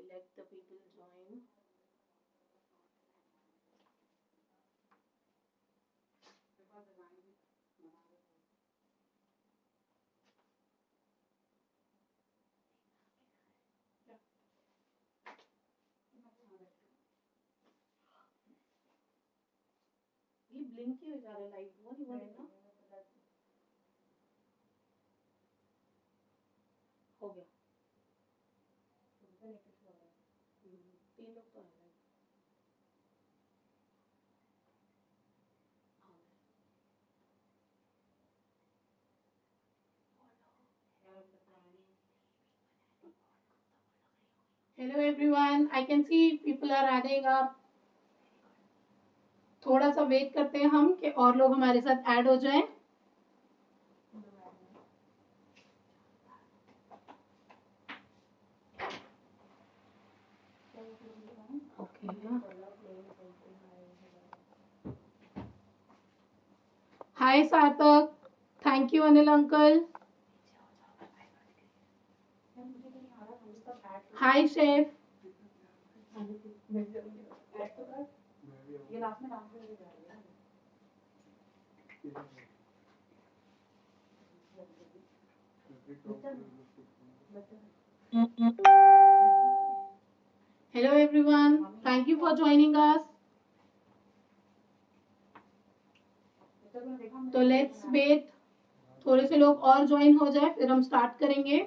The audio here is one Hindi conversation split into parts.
let the people join. ये ब्लिंक ही हो जा रहा है लाइट, वो नहीं बढ़ेगा। हो गया। 3 लोग तो आए। Hello everyone, I can see people are adding up. थोड़ा सा वेट करते हैं हम कि और लोग हमारे साथ ऐड हो जाएं। हाय सार्थक, thank you Anil uncle. Hi chef. Hello everyone, thank you for joining us. तो लेट्स वेट, थोड़े से लोग और ज्वाइन हो जाए फिर हम स्टार्ट करेंगे।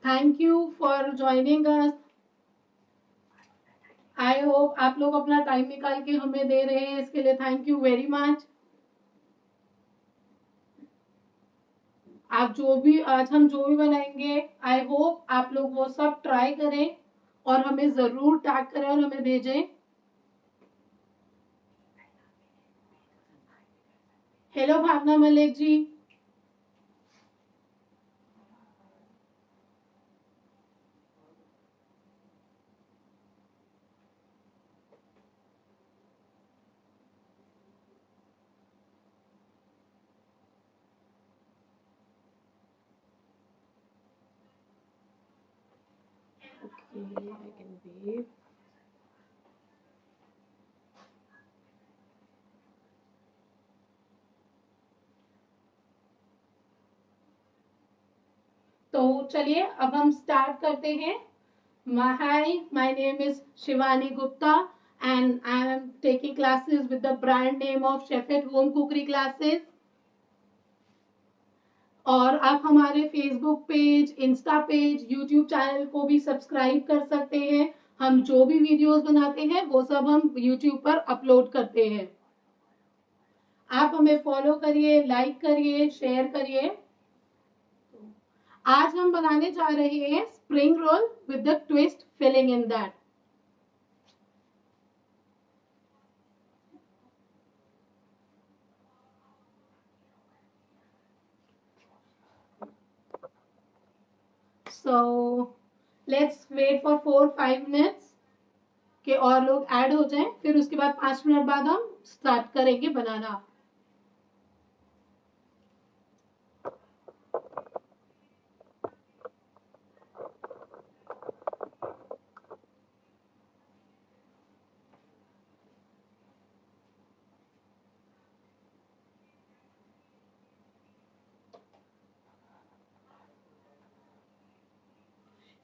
Thank you for joining us. I hope आप लोग अपना टाइम निकाल के हमें दे रहे हैं, इसके लिए थैंक यू वेरी मच। आप जो भी आज हम जो भी बनाएंगे, आई होप आप लोग वो सब ट्राई करें और हमें जरूर टैग करें और हमें भेजें। Hello Bhavana Malik ji. Okay, I can wait. तो चलिए अब हम स्टार्ट करते हैं। Hi, my name is Shivani Gupta and I am taking classes with the brand name of Chef at Home Cookery Classes. और आप हमारे Facebook page, Insta page, YouTube channel को भी सब्सक्राइब कर सकते हैं। हम जो भी वीडियोस बनाते हैं वो सब हम यूट्यूब पर अपलोड करते हैं। आप हमें फॉलो करिए, लाइक करिए, शेयर करिए। आज हम बनाने जा रहे हैं spring roll with the twist filling in that. So let's wait for 4-5 minutes कि और लोग ऐड हो जाएं, फिर उसके बाद 5 मिनट बाद हम स्टार्ट करेंगे बनाना।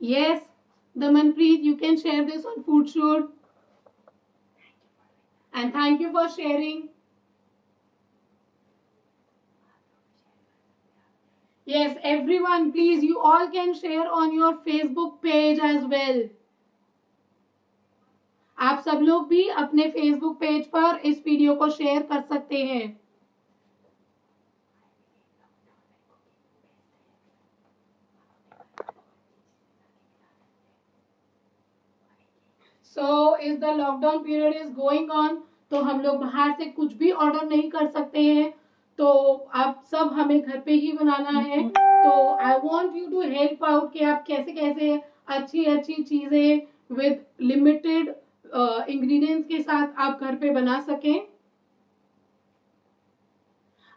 Yes, Damanpreet, you can share this on Foodshoot. And thank you for sharing. Yes, everyone, please, you all can share on your Facebook page as well. आप सब लोग भी अपने फेसबुक पेज पर इस वीडियो को शेयर कर सकते हैं। So is the lockdown period is going on, तो हम लोग बाहर से कुछ भी ऑर्डर नहीं कर सकते हैं, तो आप सब हमें घर पे ही बनाना है। तो I want you to help out कि आप कैसे कैसे अच्छी अच्छी चीजें विद लिमिटेड इंग्रेडिएंट्स के साथ आप घर पे बना सकें।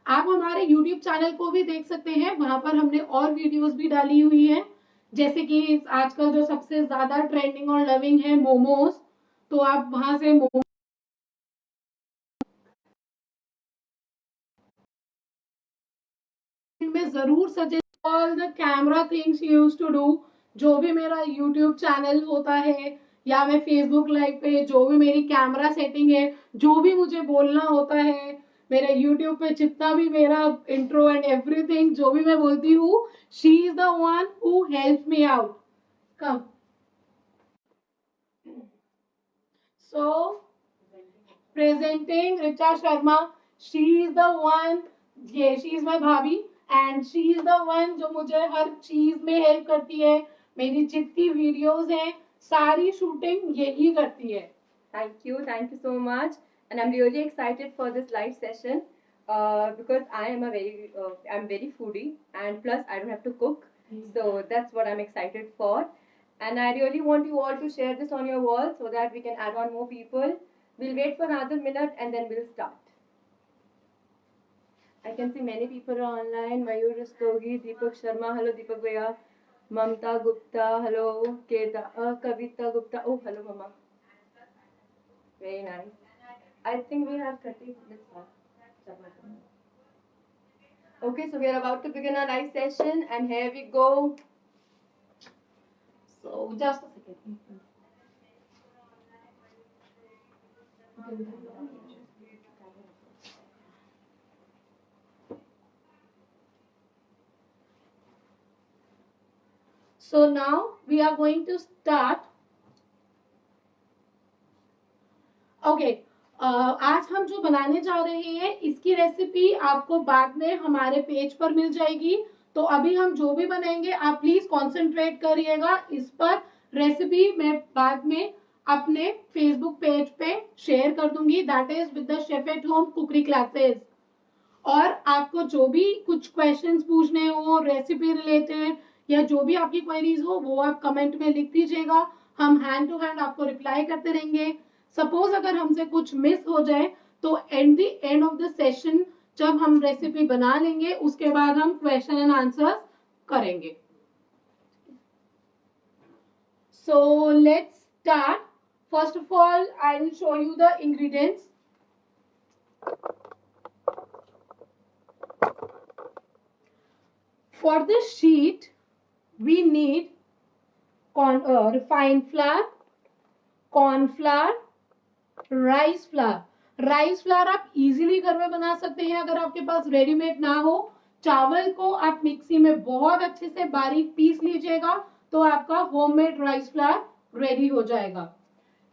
आप हमारे YouTube चैनल को भी देख सकते हैं, वहां पर हमने और वीडियोस भी डाली हुई है, जैसे कि आजकल जो सबसे ज्यादा ट्रेंडिंग और लविंग है मोमोज, तो आप वहां से मोमो में जरूर suggest all the camera things use to do. जो भी मेरा YouTube चैनल होता है या मैं Facebook लाइव पे जो भी मेरी कैमरा सेटिंग है, जो भी मुझे बोलना होता है, मेरे YouTube पे जितना भी मेरा इंट्रो एंड एवरीथिंग जो भी मैं बोलती हूँ, she is the one who help me out. Come so presenting Richa Sharma, she is the one, ये शी इज माई भाभी and she is the one जो मुझे हर चीज में हेल्प करती है। मेरी जितनी वीडियोस हैं सारी शूटिंग यही करती है। Thank you so much, and I'm really excited for this live session because I'm very foodie, and plus I don't have to cook, so that's what I'm excited for. And I really want you all to share this on your wall so that we can add on more people. We'll wait for another minute and then we'll start. I can see many people are online. Mayur Rastogi, Deepak Sharma, hello Deepak Bhaiya. Mamta Gupta, hello. Kavita Gupta, oh hello Mama. Very nice. I think we have 30 minutes left. Okay, so we are about to begin our live session, and here we go. So just a second. So now we are going to start. Okay आज हम जो बनाने जा रहे हैं इसकी रेसिपी आपको बाद में हमारे पेज पर मिल जाएगी। तो अभी हम जो भी बनाएंगे आप प्लीज कंसंट्रेट करिएगा इस पर। रेसिपी मैं बाद में अपने फेसबुक पेज पे शेयर कर दूंगी, that is with the chef at home cookery classes. और आपको जो भी कुछ क्वेश्चंस पूछने हो रेसिपी रिलेटेड या जो भी आपकी क्वेरीज हो वो आप कमेंट में लिख दीजिएगा, हम हैंड टू हैंड आपको रिप्लाई करते रहेंगे। सपोज अगर हमसे कुछ मिस हो जाए तो at the end of the session जब हम रेसिपी बना लेंगे उसके बाद हम क्वेश्चन एंड आंसर करेंगे। So let's start. First of all I will show you the ingredients. For this sheet, we need refined flour, corn flour, rice flour. Rice flour आप इजीली घर में बना सकते हैं अगर आपके पास रेडीमेड ना हो। चावल को आप मिक्सी में बहुत अच्छे से बारीक पीस लीजिएगा तो आपका होममेड राइस फ्लावर रेडी हो जाएगा।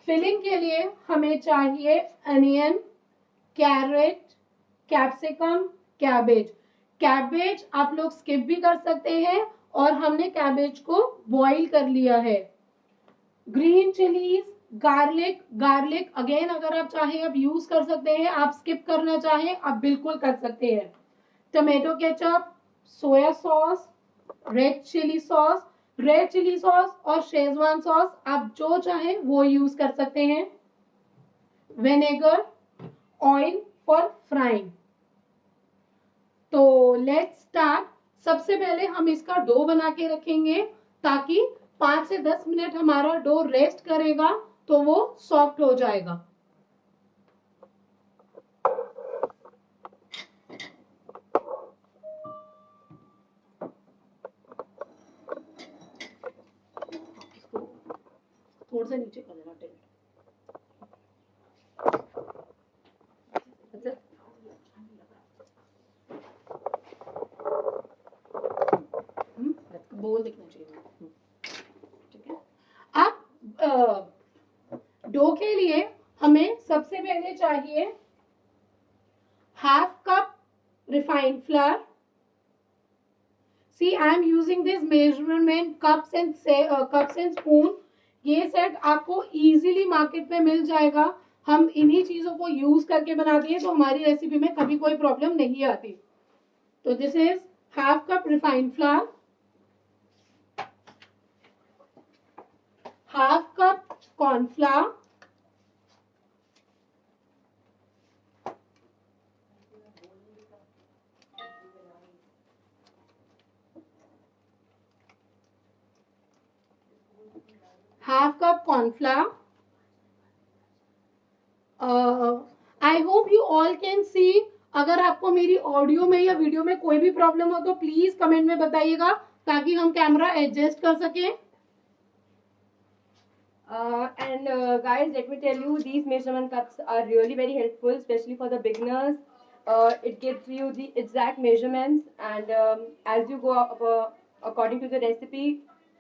फिलिंग के लिए हमें चाहिए onion, carrot, capsicum, cabbage. Cabbage आप लोग स्किप भी कर सकते हैं और हमने कैबेज को बॉईल कर लिया है। ग्रीन चिलीज, गार्लिक अगेन अगर आप चाहें आप यूज कर सकते हैं, आप स्किप करना चाहें आप बिल्कुल कर सकते हैं। Tomato ketchup, soya sauce, red chilli sauce और शेजवान सॉस आप जो चाहें वो यूज कर सकते हैं। Vinegar, oil for frying. तो लेट्स स्टार्ट। सबसे पहले हम इसका डो बना के रखेंगे ताकि 5 से 10 मिनट हमारा डो रेस्ट करेगा तो वो सॉफ्ट हो जाएगा। थोड़ा सा नीचे कर देना टेबल। बोल दिखना चाहिए, ठीक है। अब डो के लिए हमें सबसे पहले चाहिए half cup refined flour. See I am using this measurement cups and spoon. ये सेट आपको इजीली मार्केट में मिल जाएगा। हम इन्हीं चीजों को यूज करके बनाते हैं तो हमारी रेसिपी में कभी कोई प्रॉब्लम नहीं आती। तो this is half cup refined flower, half cup cornflour, sunflower. I hope you all can see. अगर आपको मेरी ऑडियो में या वीडियो में कोई भी प्रॉब्लम हो तो प्लीज कमेंट में बताइएगा ताकि हम कैमरा एडजस्ट कर सकें. Guys, let me tell you, these measurement cups are really very helpful, especially for the beginners. It gives you the exact measurements, and as you go up, according to the recipe,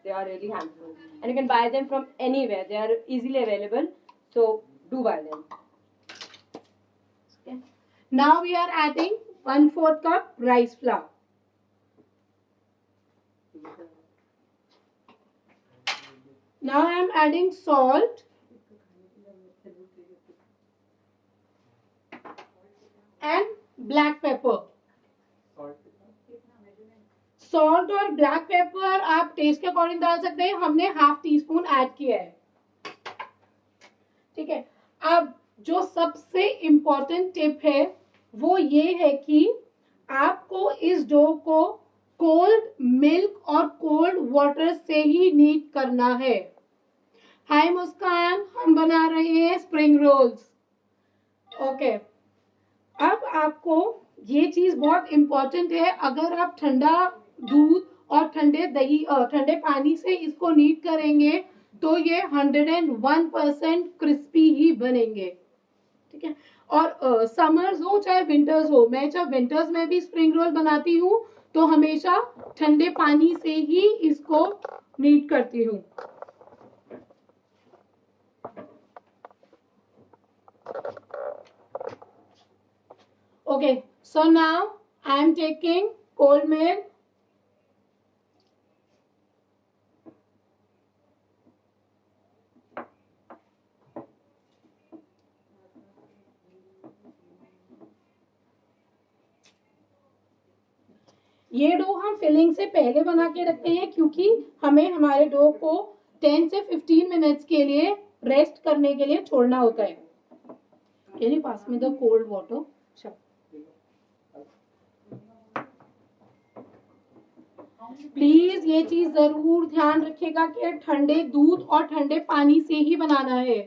they are really helpful. And you can buy them from anywhere. They are easily available, so do buy them. Okay. Now we are adding 1/4 cup rice flour. Now I am adding salt and black pepper. Salt और ब्लैक पेपर आप टेस्ट के अकॉर्डिंग डाल सकते हैं. हमने ½ टीस्पून ऐड किया है. ठीक है. अब जो सबसे इम्पोर्टेंट टिप है वो ये है कि आपको इस डो को कोल्ड मिल्क और कोल्ड वाटर से ही नीट करना है. हाय मुस्कान, हम बना रहे हैं स्प्रिंग रोल्स. ओके. अब आपको ये चीज बहुत इंपॉर्टेंट है. अगर आप ठंडा दूध और ठंडे पानी से इसको नीट करेंगे तो ये 101% क्रिस्पी ही बनेंगे. ठीक है. और समर्स हो चाहे विंटर्स हो, मैं जब विंटर्स में भी स्प्रिंग रोल बनाती हूँ तो हमेशा ठंडे पानी से ही इसको नीट करती हूँ. Okay, so now I am taking cold milk. ये डो हम फिलिंग से पहले बना के रखते हैं क्योंकि हमें हमारे डो को 10 से 15 मिनट्स के लिए रेस्ट करने के लिए छोड़ना होता है. Can you pass me the cold water? Sure. Please ये चीज जरूर ध्यान रखिएगा कि ठंडे दूध और ठंडे पानी से ही बनाना है.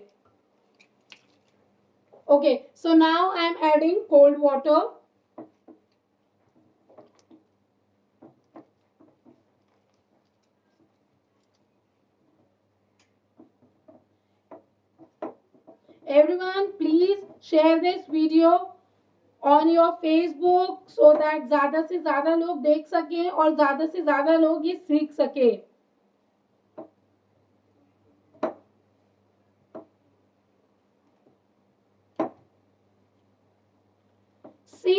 Okay, so now I am adding cold water. Everyone, please share this video on your Facebook so that ज्यादा से ज्यादा लोग देख सकें और ज्यादा से ज्यादा लोग ये सीख सके. सी,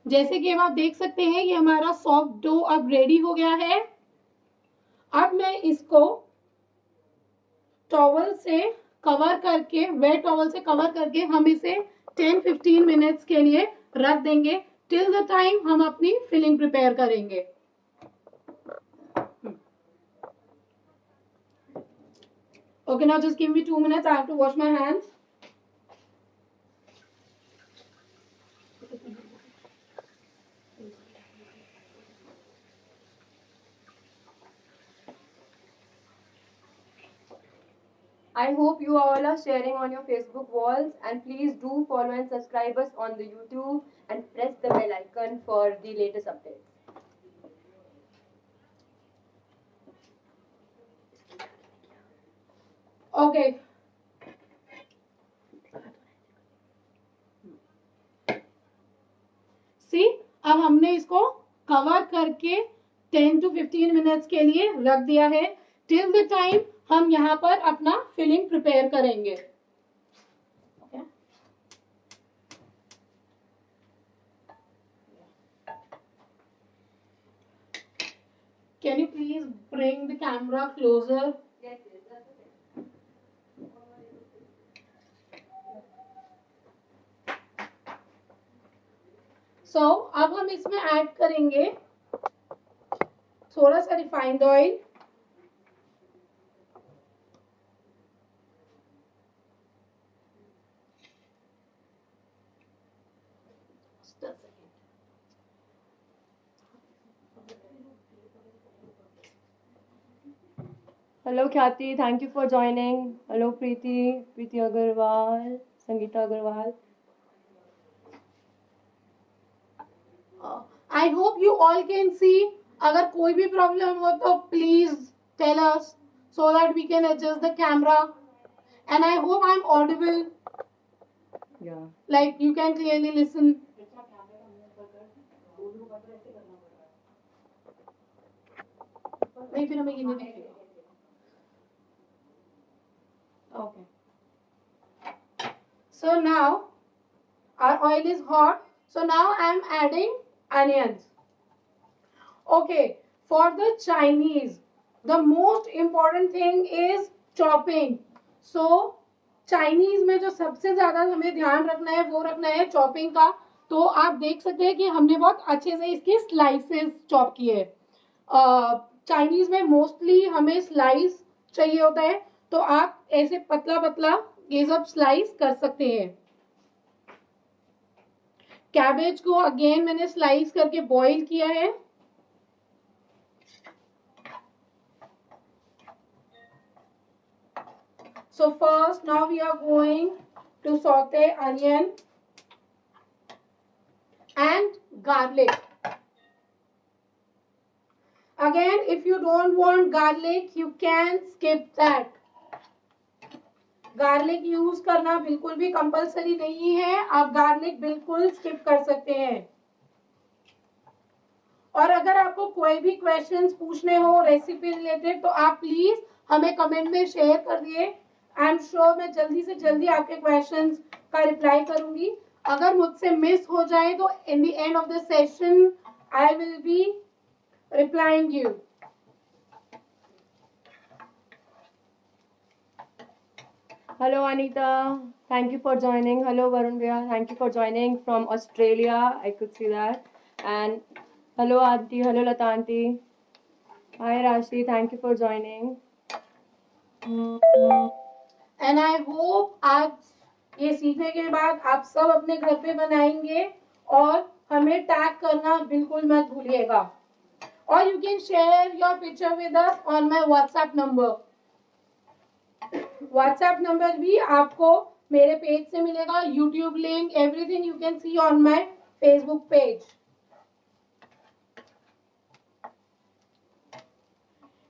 जैसे कि आप देख सकते हैं ये हमारा सॉफ्ट डो अब रेडी हो गया है. अब मैं इसको टॉवल से कवर करके, वेट टॉवल से कवर करके हम इसे 10-15 मिनट्स के लिए रख देंगे. टिल द टाइम हम अपनी फिलिंग प्रिपेयर करेंगे. Okay, now just give me 2 minutes. I have to wash my hands. I hope you all are sharing on your Facebook walls, and please do follow and subscribe us on the YouTube and press the bell icon for the latest updates. Okay. See, अब हमने इसको कवर करके 10 to 15 मिनट्स के लिए रख दिया है. टिल द टाइम हम यहाँ पर अपना फिलिंग प्रिपेयर करेंगे. Can you please bring the camera closer? Yes. So, अब हम इसमें ऐड करेंगे थोड़ा सा refined oil. Hello Khyati, thank you for joining. Hello Preeti Agarwal, Sangeeta Agarwal. I hope you all can see. अगर कोई भी प्रॉब्लम हो तो please tell us so that we can adjust the camera. And I hope I'm audible. Yeah. Like you can clearly listen. नहीं फिर हमें ये नहीं दिखेगा. Okay. So now our oil is hot. So now I'm adding onions. Okay, for the Chinese, the most important thing is chopping. So Chinese में जो सबसे ज्यादा हमें ध्यान रखना है वो रखना है चॉपिंग का. तो आप देख सकते हैं कि हमने बहुत अच्छे से इसके स्लाइसेस चॉप किए. चाइनीज में मोस्टली हमें स्लाइस चाहिए होता है, तो आप ऐसे पतला पतला ये सब स्लाइस कर सकते हैं. कैबेज को अगेन मैंने स्लाइस करके बॉईल किया है. So first, now we are going to saute onion and garlic. Again, if you don't want garlic, you can skip that. Garlic use करना बिल्कुल भी कंपलसरी नहीं है, आप गार्लिक बिल्कुल स्किप कर सकते हैं. और अगर आपको कोई भी क्वेश्चंस पूछने हो रेसिपी रिलेटेड तो आप प्लीज हमें कमेंट में शेयर कर दिए. आई एम श्योर मैं जल्दी से जल्दी आपके क्वेश्चंस का रिप्लाई करूंगी. अगर मुझसे मिस हो जाए तो इन the end of the session I will be replying you. Hello Anita, thank you for joining. Hello Varun Bhaiya, thank you for joining from Australia. I could see that. And hello Auntie, hello Lata Auntie. Hi Rashi, thank you for joining. And I hope आज ये सीखने के बाद आप सब अपने घर पे बनाएंगे और हमें टैग करना बिल्कुल मत भूलिएगा. और you can share your picture with us on my WhatsApp number. WhatsApp number भी आपको मेरे पेज से मिलेगा. YouTube link everything you can C on my Facebook page.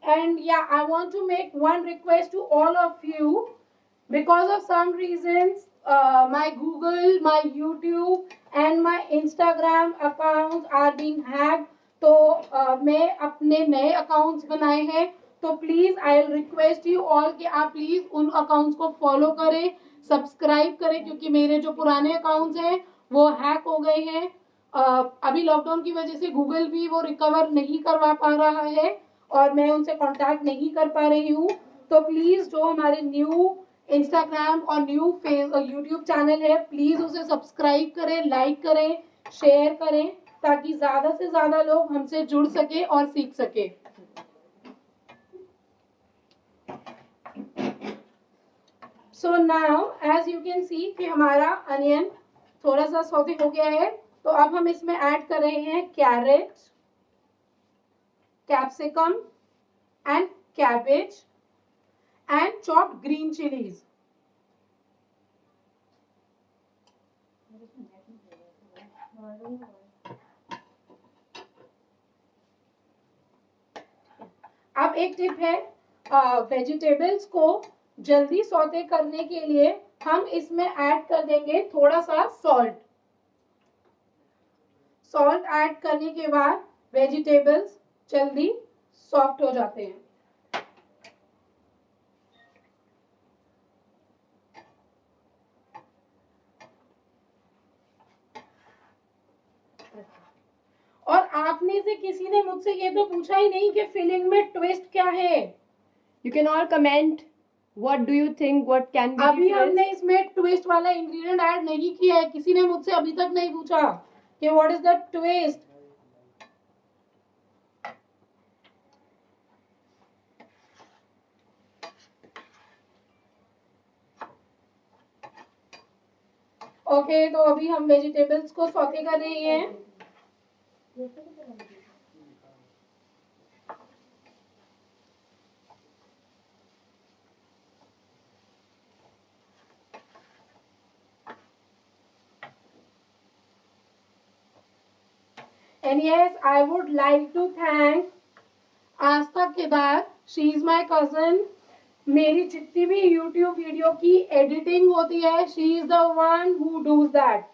And yeah, I want to make one request to all of you. Because of some reasons, my Google, my YouTube and my Instagram accounts are being hacked. तो मैं अपने नए अकाउंट्स बनाए हैं. तो please I request you all कि आप प्लीज उन अकाउंट्स को फॉलो करें, सब्सक्राइब करें, क्योंकि मेरे जो पुराने अकाउंट्स हैं वो हैक हो गए हैं. अभी लॉकडाउन की वजह से गूगल भी वो रिकवर नहीं करवा पा रहा है और मैं उनसे कांटेक्ट नहीं कर पा रही हूँ. तो प्लीज जो हमारे न्यू इंस्टाग्राम और न्यू यूट्यूब चैनल है प्लीज उसे सब्सक्राइब करें, लाइक करें, शेयर करें, ताकि ज्यादा से ज्यादा लोग हमसे जुड़ सके और सीख सके. So now as you can see कि हमारा अनियन थोड़ा सा सौते हो गया है. तो अब हम इसमें ऐड कर रहे हैं carrot, capsicum and cabbage and chopped green chilies. अब एक टिप है, वेजिटेबल्स को जल्दी सौते करने के लिए हम इसमें ऐड कर देंगे थोड़ा सा सॉल्ट. सॉल्ट ऐड करने के बाद वेजिटेबल्स जल्दी सॉफ्ट हो जाते हैं. और आपने से किसी ने मुझसे ये तो पूछा ही नहीं कि फिलिंग में ट्विस्ट क्या है. You can all comment. What do you think? What can be? अभी हमने इसमें ट्विस्ट वाला इंग्रेडिएंट ऐड नहीं किया है. किसी ने मुझसे अभी तक नहीं पूछा कि what is the twist. Okay, तो अभी हम वेजिटेबल्स को सौते कर रहे हैं. And yes, I would like to thank Aastha Kedar. She is my cousin. मेरी जितनी भी यूट्यूब वीडियो की एडिटिंग होती है, she is the one who does that.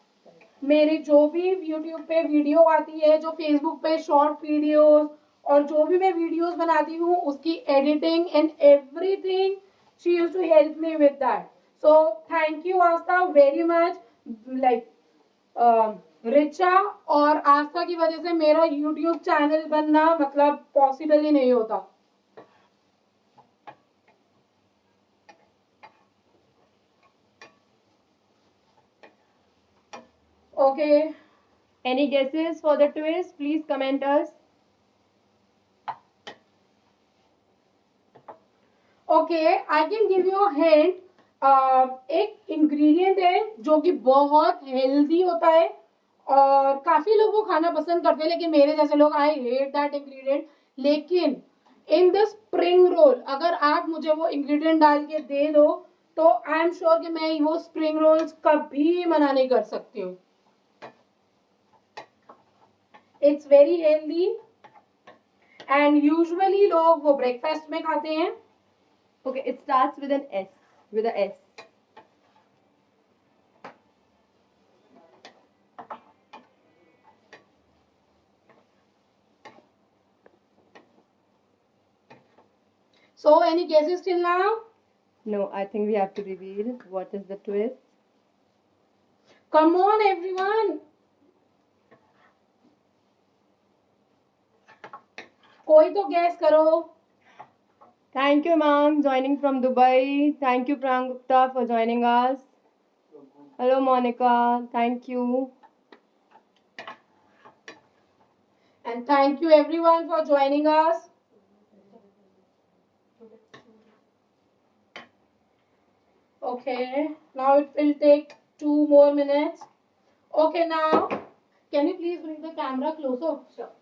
मेरी जो भी यूट्यूब पे वीडियो आती है, जो फेसबुक पे शॉर्ट वीडियोस और जो भी मैं वीडियोस बनाती हूँ, उसकी editing and everything she used to help me with that. So thank you Aastha very much. Like Richa और आस्था की वजह से मेरा यूट्यूब चैनल बनना मतलब पॉसिबल ही नहीं होता. Okay. Any guesses for the twist? Please comment us. Okay, I can give you hint. एक इंग्रेडिएंट है जो कि बहुत हेल्दी होता है और काफी लोग वो खाना पसंद करते हैं, लेकिन मेरे जैसे लोग आई हेट दैट इंग्रेडिएंट. लेकिन इन द स्प्रिंग रोल अगर आप मुझे वो इंग्रेडिएंट डाल के दे दो तो आई एम श्योर कि मैं वो स्प्रिंग रोल्स कभी मना नहीं कर सकती हूँ. It's very healthy and usually लोग वो ब्रेकफास्ट में खाते हैं. Okay, it starts with an S. With a S. So, any guesses till now? No, I think we have to reveal what is the twist. Come on, everyone. कोई तो guess करो. Thank you, ma'am, joining from Dubai. Thank you, Prang Gupta, for joining us. Hello, Monica. Thank you. And thank you everyone for joining us. Okay, now it will take 2 more minutes. Okay, now can you please bring the camera closer? Sure.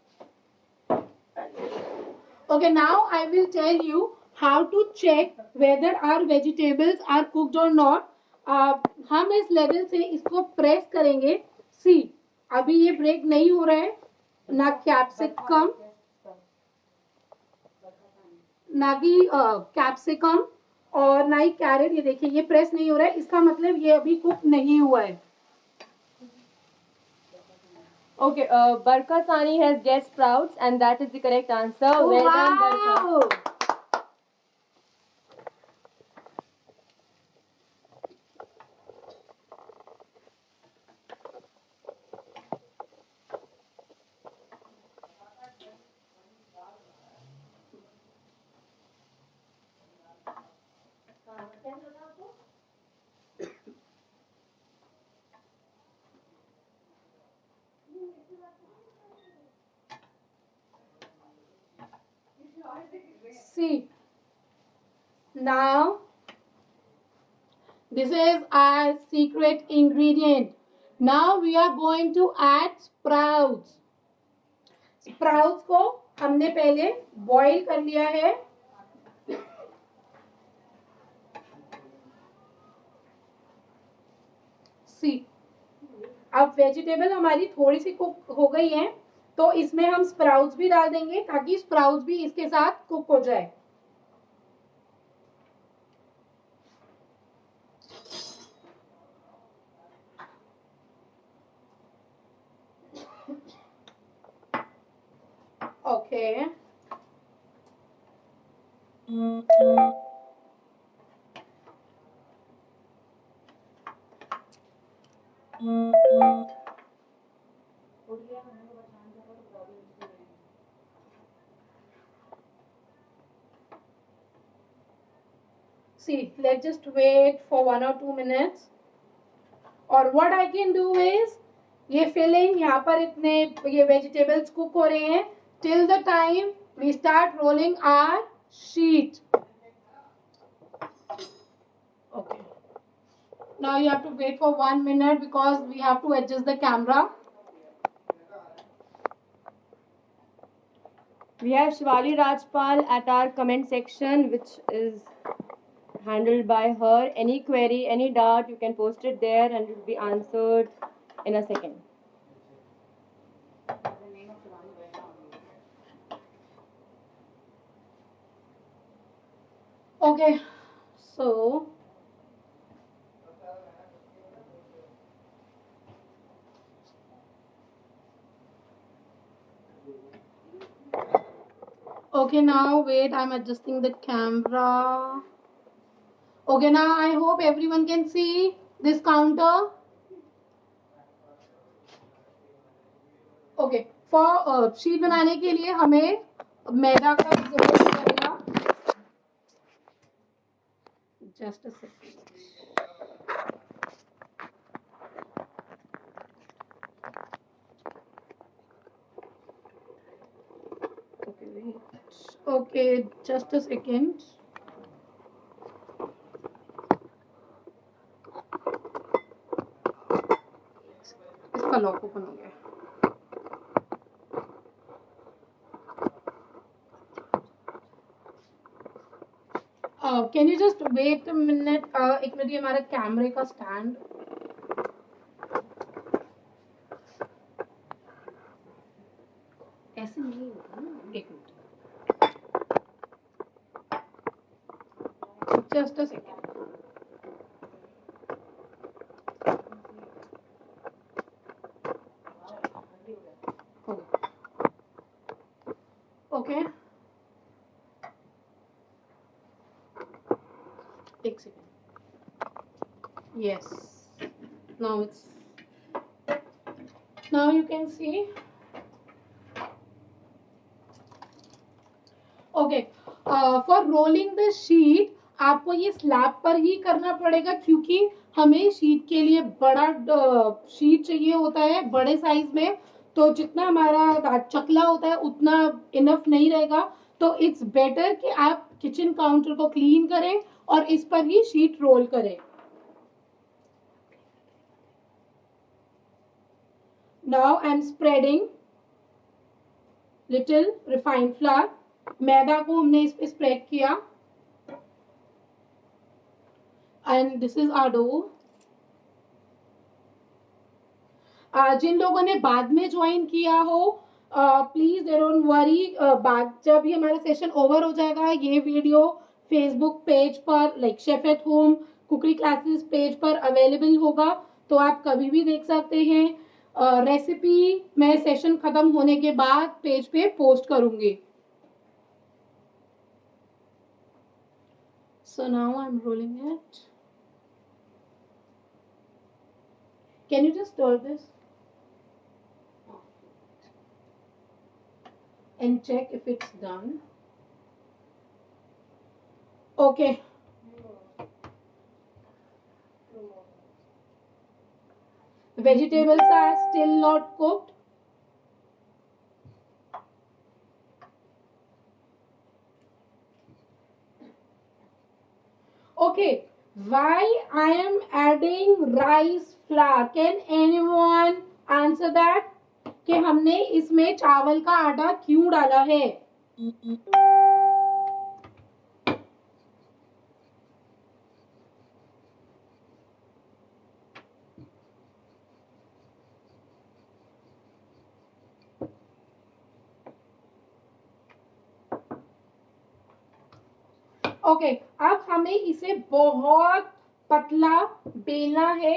Okay, now I will tell you how to check whether our vegetables are cooked or not. हम इस लेवल से इसको प्रेस करेंगे. सी, अभी ये ब्रेक नहीं हो रहा है, ना कैप्सिकम ना कि कैप्सिकम और ना ही कैरेट. ये देखिए ये प्रेस नहीं हो रहा है, इसका मतलब ये अभी कुक नहीं हुआ है. Okay, Barka Sani has guessed sprouts, and that is the correct answer. Oh, Well done, wow. Barka. See, now this is our secret ingredient. Now we are going to add sprouts. Sprouts को हमने पहले बॉईल कर लिया है. सी, अब वेजिटेबल हमारी थोड़ी सी कुक हो गई है तो इसमें हम स्प्राउट्स भी डाल देंगे ताकि स्प्राउट्स भी इसके साथ कुक हो जाए. Okay. See, let's just wait for 1 or 2 minutes. और what I can do is ये फिलिंग यहाँ पर इतने ये वेजिटेबल्स कुक हो रहे हैं till the time we start rolling our sheet. Okay. Now you have to wait for 1 minute because we have to adjust the camera. We have Shivali Rajpal at our comment section, which is handled by her. Any query, any doubt, you can post it there and it will be answered in a second. Okay, so okay, now wait, I'm adjusting the camera. Okay, now I hope everyone can see this counter. Okay, for sheet बनाने के लिए हमें मैदा का जरूरत पड़ेगा. Just a second. Okay, wait. Okay, just a second. इसका लॉक ओपन हो गया. Can you just wait a minute? एक मिनट, ये हमारा कैमरे का स्टैंड. ऐसे नहीं होगा ना. एक minute. Just a second. Okay. Take second. Yes. Now you can see. Okay. For rolling the sheet, आपको ये स्लैब पर ही करना पड़ेगा क्योंकि हमें शीट के लिए बड़ा शीट चाहिए होता है बड़े साइज में. तो जितना हमारा चकला होता है उतना इनफ नहीं रहेगा. तो इट्स बेटर कि आप किचन काउंटर को क्लीन करें और इस पर ही शीट रोल करें. Now I'm spreading little refined flour. मैदा को हमने इस पे स्प्रेड किया. And this is our dough. जिन लोगों ने बाद में ज्वाइन किया हो प्लीज डोंट वरी. बाद जब ये हमारा सेशन ओवर हो जाएगा ये वीडियो फेसबुक पेज पर like chef at home cooking classes page पर अवेलेबल होगा. तो आप कभी भी देख सकते हैं. रेसिपी मैं सेशन खत्म होने के बाद पेज पे पोस्ट करूंगी. So now I'm rolling it. Can you just stir this and check if it's done? Okay. Vegetables are still not cooked. Okay, why I am adding rice flour? Can anyone answer that? कि हमने इसमें चावल का आटा क्यों डाला है? ओके, अब हमें इसे बहुत पतला बेलना है.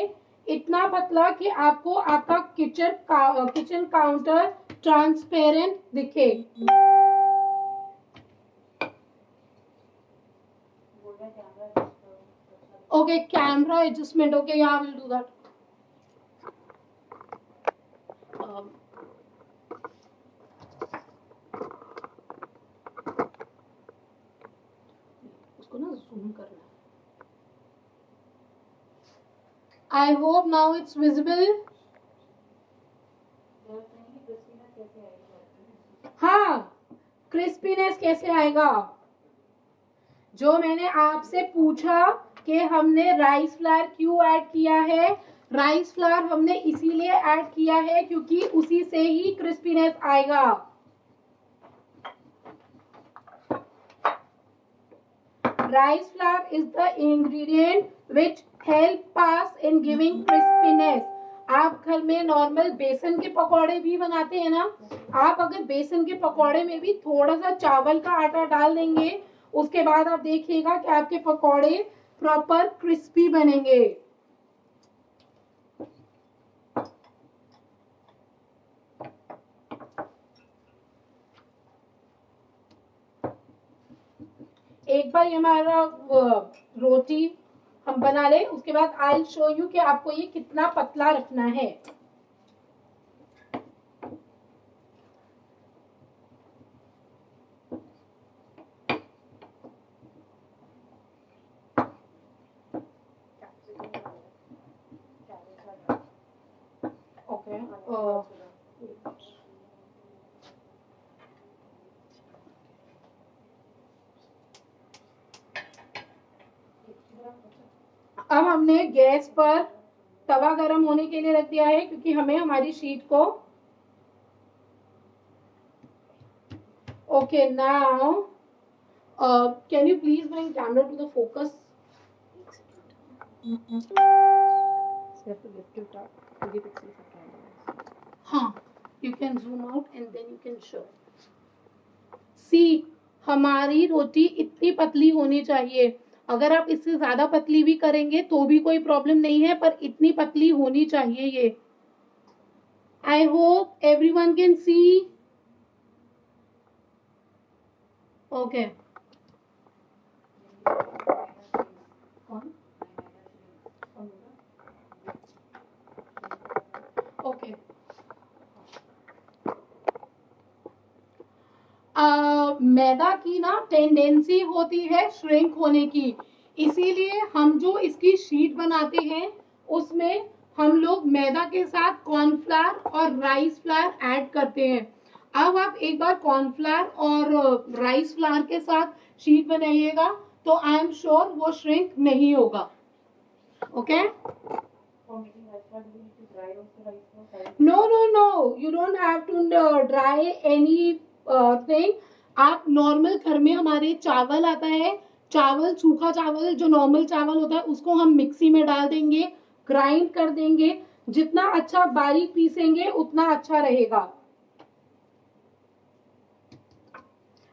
इतना पतला कि आपको आपका किचन काउंटर ट्रांसपेरेंट दिखे. Okay, camera adjustment. ओके, या विल डू दैट. उसको ना जूम करना. I hope now it's visible. हाँ, क्रिस्पीनेस कैसे आएगा? जो मैंने आपसे पूछा कि हमने राइस फ्लावर क्यों ऐड किया है. राइस फ्लावर हमने इसीलिए ऐड किया है क्योंकि उसी से ही क्रिस्पीनेस आएगा. Rice flour is the ingredient which help us in giving crispiness. आप घर में नॉर्मल बेसन के पकौड़े भी बनाते हैं ना. आप अगर बेसन के पकौड़े में भी थोड़ा सा चावल का आटा डाल देंगे उसके बाद आप देखिएगा कि आपके पकौड़े प्रॉपर क्रिस्पी बनेंगे। एक बार ये हमारा रोटी हम बना ले, उसके बाद आई विल शो यू कि आपको ये कितना पतला रखना है। ओके अब हमने गैस पर तवा गरम होने के लिए रख दिया है, क्योंकि हमें हमारी शीट को okay now can you please bring camera to the focus. हाँ, you can zoom out and then you can show. See, हमारी रोटी इतनी पतली होनी चाहिए। अगर आप इससे ज्यादा पतली भी करेंगे तो भी कोई प्रॉब्लम नहीं है, पर इतनी पतली होनी चाहिए ये। I hope everyone can see. Okay okay मैदा की ना टेंडेंसी होती है श्रिंक होने की, इसीलिए हम जो इसकी शीट बनाते हैं उसमें हम लोग मैदा के साथ कॉर्नफ्लावर और राइस फ्लावर ऐड करते हैं। अब आप एक बार कॉर्नफ्लावर और राइस फ्लावर के साथ शीट बनाइएगा तो आई एम श्योर वो श्रिंक नहीं होगा। Okay no no no, you don't have to dry anything. आप नॉर्मल घर में हमारे चावल आता है, चावल सूखा चावल जो नॉर्मल चावल होता है उसको हम मिक्सी में डाल देंगे, ग्राइंड कर देंगे। जितना अच्छा बारीक पीसेंगे उतना अच्छा रहेगा।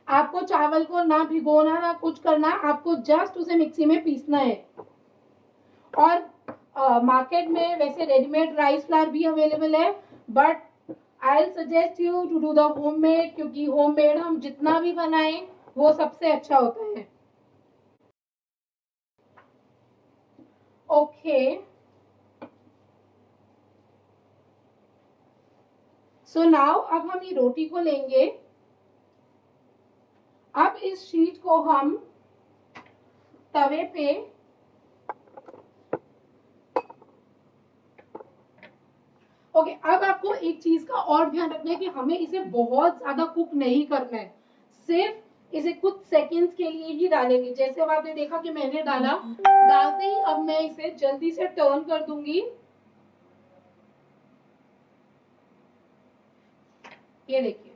आपको चावल को ना भिगोना ना कुछ करना, आपको जस्ट उसे मिक्सी में पीसना है। और मार्केट में वैसे रेडीमेड राइस फ्लावर भी अवेलेबल है, but I will suggest you to do the homemade, क्योंकि होममेड हम जितना भी बनाएं वो सबसे अच्छा होता है। ओके सो नाउ अब हम ये रोटी को लेंगे। अब इस शीट को हम तवे पे ओके अब आपको एक चीज का और ध्यान रखना है कि हमें इसे बहुत ज्यादा कुक नहीं करना है, सिर्फ इसे कुछ सेकंड्स के लिए ही डालेंगे। जैसे अब आपने देखा कि मैंने डालते ही अब मैं इसे जल्दी से टर्न कर दूंगी। ये देखिए,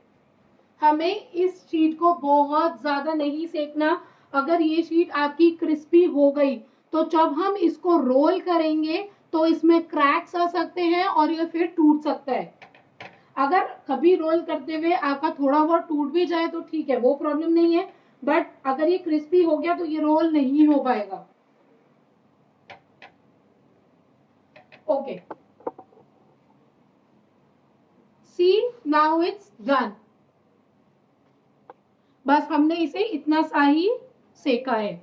हमें इस शीट को बहुत ज्यादा नहीं सेकना। अगर ये शीट आपकी क्रिस्पी हो गई तो जब हम इसको रोल करेंगे तो इसमें क्रैक्स आ सकते हैं और ये फिर टूट सकता है। अगर कभी रोल करते हुए आपका थोड़ा बहुत टूट भी जाए तो ठीक है, वो प्रॉब्लम नहीं है, बट अगर ये क्रिस्पी हो गया तो ये रोल नहीं हो पाएगा। Okay see, now it's done. बस हमने इसे इतना सा ही सेका है।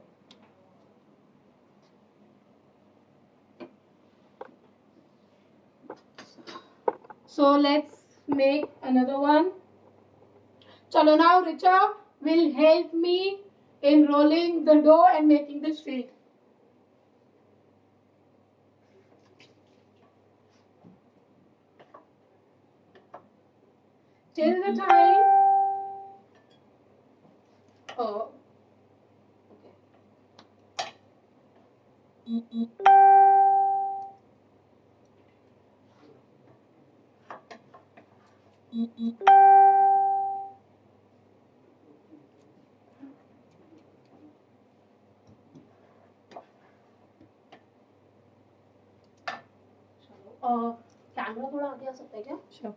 So let's make another one. Chalo, now Richa will help me in rolling the dough and making the sheet. Till the time. Oh. Okay. Camera थोड़ा आगे आ सकता है क्या? Sure.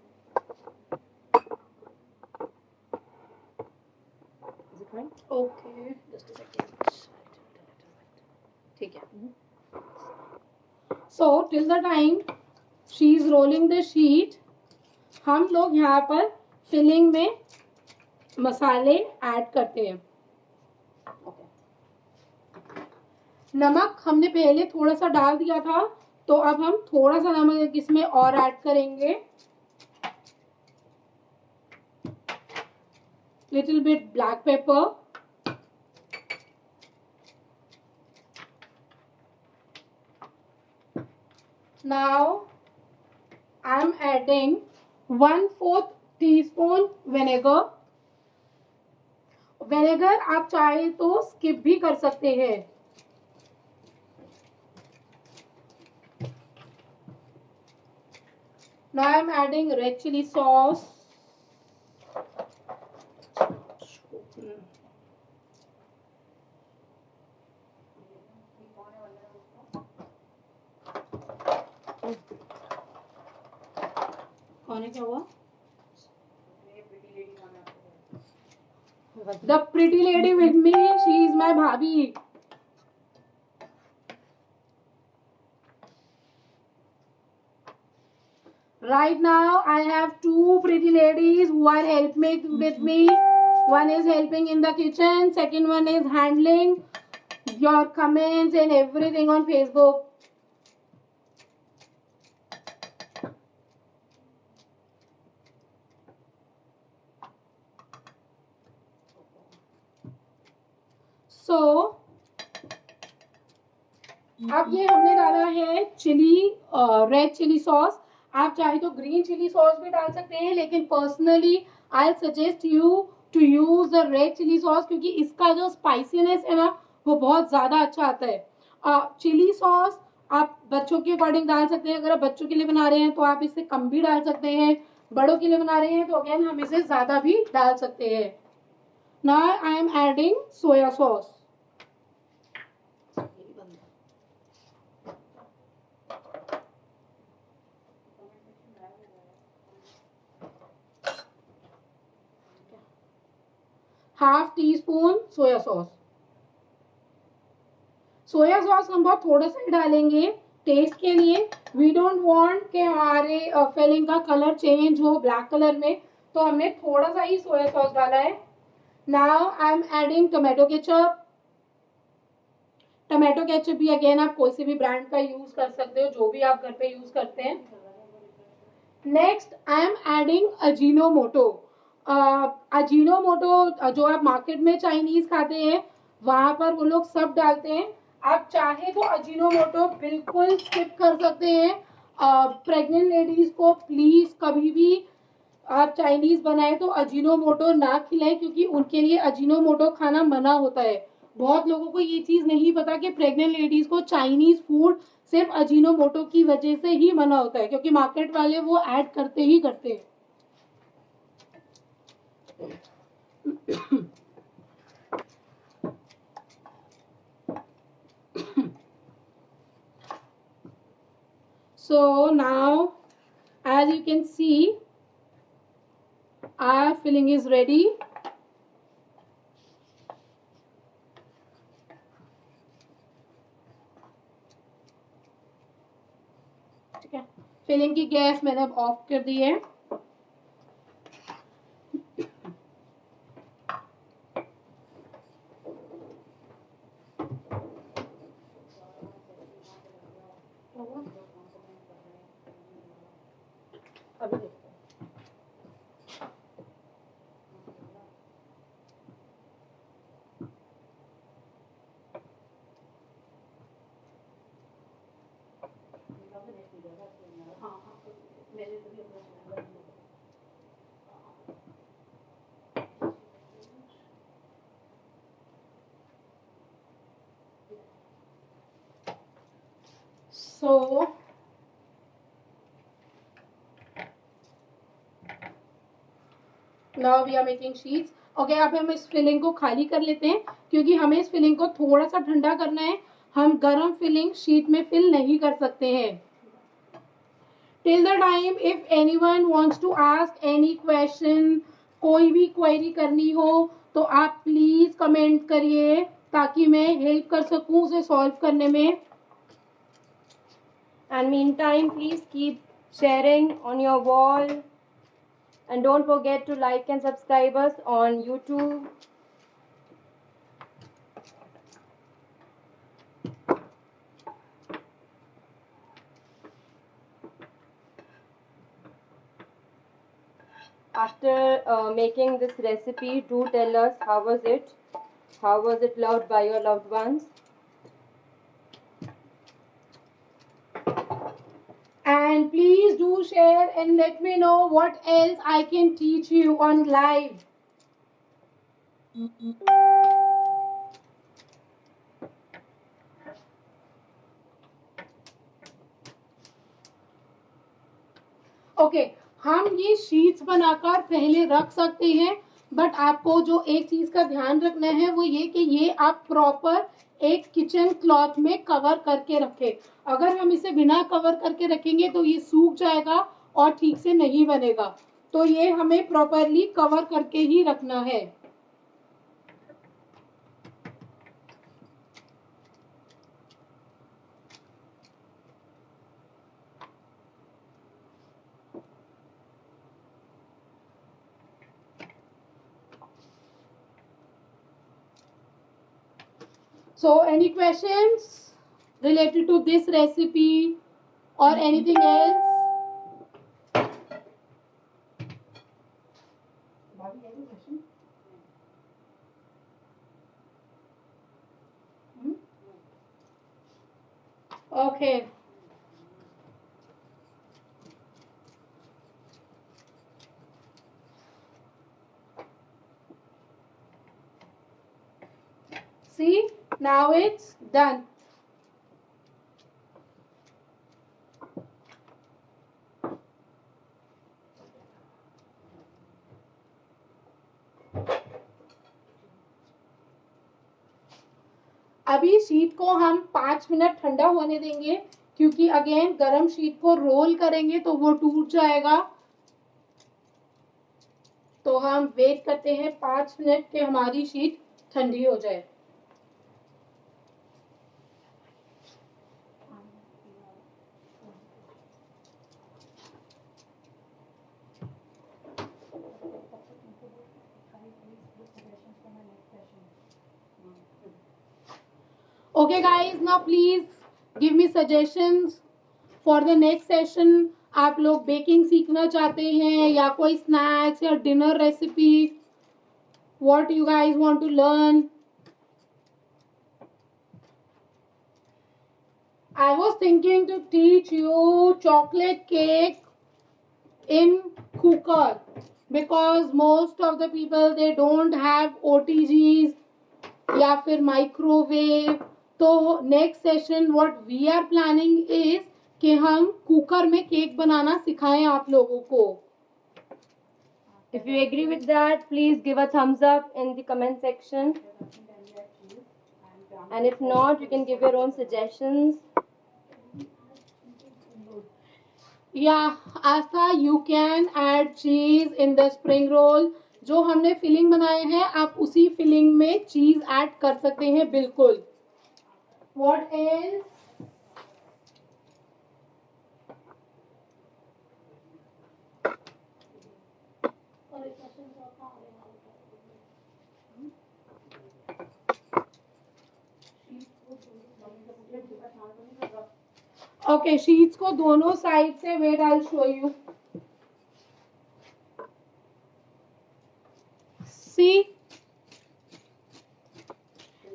Is it okay just a second, ठीक है. So till the time she is rolling the sheet, हम लोग यहाँ पर फिलिंग में मसाले ऐड करते हैं. नमक हमने पहले थोड़ा सा डाल दिया था, तो अब हम थोड़ा सा नमक इसमें और ऐड करेंगे. Little bit black pepper. Now I am adding 1/4 teaspoon vinegar. Vinegar आप चाहे तो स्किप भी कर सकते हैं. Now I am adding red chili sauce. क्या हुआ? The pretty lady with me, she is my bhabhi. Right now I have two pretty ladies who are helping with me. One is helping in the kitchen, second one is handling your comments and everything on Facebook. So अब ये हमने डाला है चिली, रेड चिली सॉस. आप चाहे तो ग्रीन चिली सॉस भी डाल सकते हैं, लेकिन personally I suggest you to use the red chilli sauce, क्योंकि इसका जो स्पाइसीनेस है ना वो बहुत ज्यादा अच्छा आता है. चिली सॉस आप बच्चों के अकॉर्डिंग डाल सकते हैं. अगर आप बच्चों के लिए बना रहे हैं तो आप इससे कम भी डाल सकते हैं. बड़ों के लिए बना रहे हैं तो अगेन हम इसे ज्यादा भी डाल सकते हैं. Now I am adding soya sauce. Half tea spoon soya sauce. Soya sauce हम बहुत थोड़ा सा ही डालेंगे टेस्ट के लिए. वी डोंट वांट कि हमारे फिलिंग का कलर चेंज हो ब्लैक कलर में, तो हमने थोड़ा सा ही सोया सॉस डाला है. Now I am adding tomato ketchup. Tomato ketchup भी अगेन आप कोई से भी ब्रांड का यूज कर सकते हो, जो भी आप घर पे यूज करते हैं. Next I am adding Ajinomoto. Ajinomoto जो आप मार्केट में चाइनीज खाते हैं वहां पर वो लोग सब डालते हैं. आप चाहे तो अजीनोमोटो बिल्कुल स्किप कर सकते हैं. प्रेग्नेंट लेडीज को प्लीज कभी भी आप चाइनीज बनाए तो अजीनोमोटो ना खिलाएं, क्योंकि उनके लिए अजीनोमोटो खाना मना होता है. बहुत लोगों को ये चीज नहीं पता कि प्रेग्नेंट लेडीज को चाइनीज फूड सिर्फ अजीनोमोटो की वजह से ही मना होता है, क्योंकि मार्केट वाले वो ऐड करते ही करते हैं. So now as you can see our filling is ready. ठीक है, फिलिंग की गैस मैंने अब ऑफ कर दी है. अभी देखते हैं. So now we are making sheets. Okay, अब हम इस फिलिंग को खाली कर लेते हैं, क्योंकि हमें इस फिलिंग को थोड़ा सा ठंडा करना है. हम गरम फिलिंग शीट में फिल नहीं कर सकते हैं. Till the time if anyone wants to ask any question, कोई भी क्वेरी करनी हो तो आप प्लीज कमेंट करिए ताकि मैं हेल्प कर सकूं उसे सॉल्व करने में. And meantime, please keep sharing on your wall. And don't forget to like and subscribe us on YouTube. After making this recipe, do tell us how was it? How was it loved by your loved ones? And please do share and let me know what else I can teach you on live. Okay, हम ये शीट्स बनाकर पहले रख सकते हैं, बट आपको जो एक चीज का ध्यान रखना है वो ये कि ये आप प्रॉपर एक किचन क्लॉथ में कवर करके रखें. अगर हम इसे बिना कवर करके रखेंगे तो ये सूख जाएगा और ठीक से नहीं बनेगा. तो ये हमें प्रॉपरली कवर करके ही रखना है. So any questions related to this recipe or anything else? Okay. See, now it's done. अभी शीट को हम 5 मिनट ठंडा होने देंगे, क्योंकि अगेन गरम शीट को रोल करेंगे तो वो टूट जाएगा. तो हम वेट करते हैं 5 मिनट के हमारी शीट ठंडी हो जाए. Okay guys, now please give me suggestions for the next session. आप लोग बेकिंग सीखना चाहते हैं या कोई स्नैक्स या dinner recipe, what you guys want to learn? I was thinking to teach you chocolate cake in cooker because most of the people they don't have OTGs या फिर माइक्रोवेव. तो next session what we are planning is कि हम कुकर में केक बनाना सिखाएं आप लोगों को. If you agree with that, please give a thumbs up in the comment section. And if not, you can give your own suggestions. Yeah, Asta, you can add cheese in the spring roll. जो हमने फिलिंग बनाए हैं आप उसी फिलिंग में चीज ऐड कर सकते हैं. बिल्कुल. What else? Okay, शीट्स को दोनों साइड से वेट आई शो यू. सी,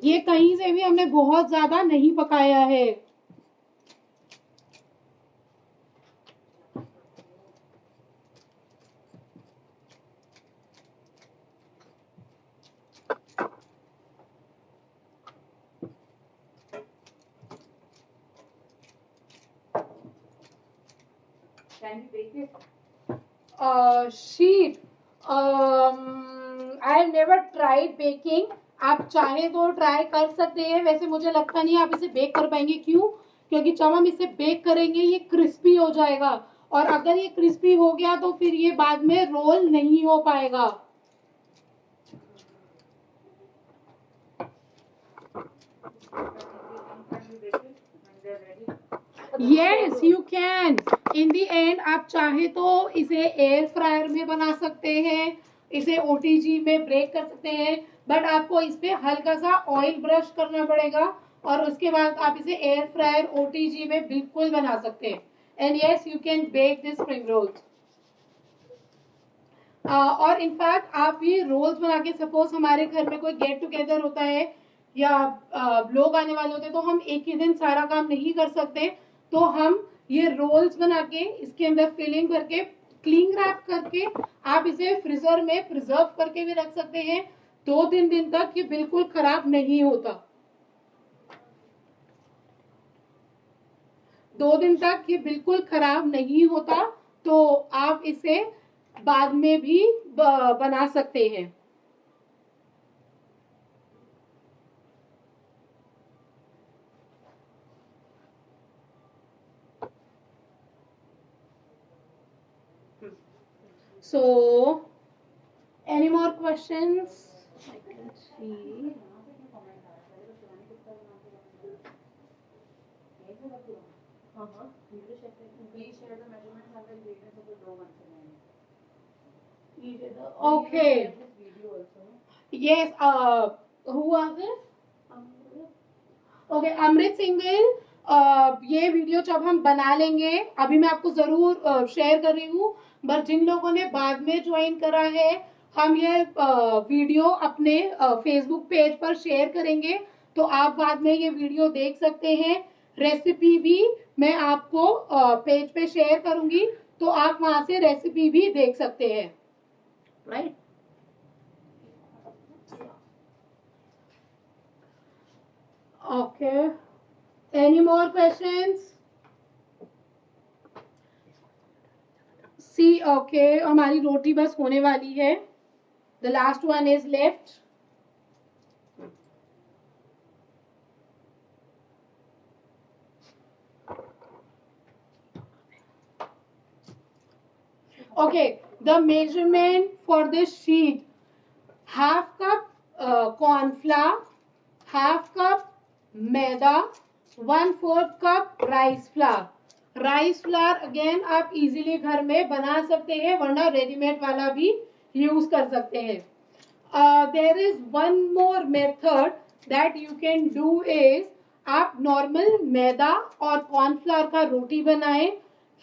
ये कहीं से भी हमने बहुत ज्यादा नहीं पकाया है. Can you bake it? Sheet. I have never tried baking. आप चाहे तो ट्राई कर सकते हैं. वैसे मुझे लगता नहीं आप इसे बेक कर पाएंगे. क्यों? क्योंकि जब हम इसे बेक करेंगे ये क्रिस्पी हो जाएगा, और अगर ये क्रिस्पी हो गया तो फिर ये बाद में रोल नहीं हो पाएगा. Yes, you can. In the end, आप चाहे तो इसे एयर फ्रायर में बना सकते हैं, इसे ओटीजी में ब्रेक कर सकते हैं, बट आपको इस पे हल्का सा ऑयल ब्रश करना पड़ेगा और उसके बाद आप इसे एयर फ्रायर ओटीजी में बिल्कुल बना सकते हैं. And yes, you can bake this spring rolls. और इनफैक्ट आप ये रोल्स बना के, सपोज हमारे घर में कोई गेट टुगेदर होता है या लोग आने वाले होते हैं, तो हम एक ही दिन सारा काम नहीं कर सकते, तो हम ये रोल्स बना के इसके अंदर फिलिंग भर के क्लिंग रैप करके आप इसे फ्रीजर में प्रिजर्व करके भी रख सकते हैं. 2-3 दिन तक ये बिल्कुल खराब नहीं होता. 2 दिन तक ये बिल्कुल खराब नहीं होता, तो आप इसे बाद में भी बना सकते हैं. So, any more questions? I can see. Okay. Yes. Who was it? Okay, Amrit Singhal. ये वीडियो जब हम बना लेंगे, अभी मैं आपको जरूर शेयर कर रही हूँ, बट जिन लोगों ने बाद में ज्वाइन करा है, हम ये वीडियो अपने फेसबुक पेज पर शेयर करेंगे, तो आप बाद में ये वीडियो देख सकते हैं. रेसिपी भी मैं आपको पेज पे शेयर करूंगी, तो आप वहां से रेसिपी भी देख सकते हैं. Right. Okay. Any more questions? See, okay, हमारी रोटी बस होने वाली है. The last one is left. Okay, the measurement for this sheet: half cup corn flour, half cup maida, 1/4 cup rice flour. Rice flour again आप इजीली घर में बना सकते हैं, वरना रेडीमेड वाला भी यूज कर सकते हैं. There is one more method that you can do is, आप नॉर्मल मैदा और कॉर्नफ्लावर का रोटी बनाएं,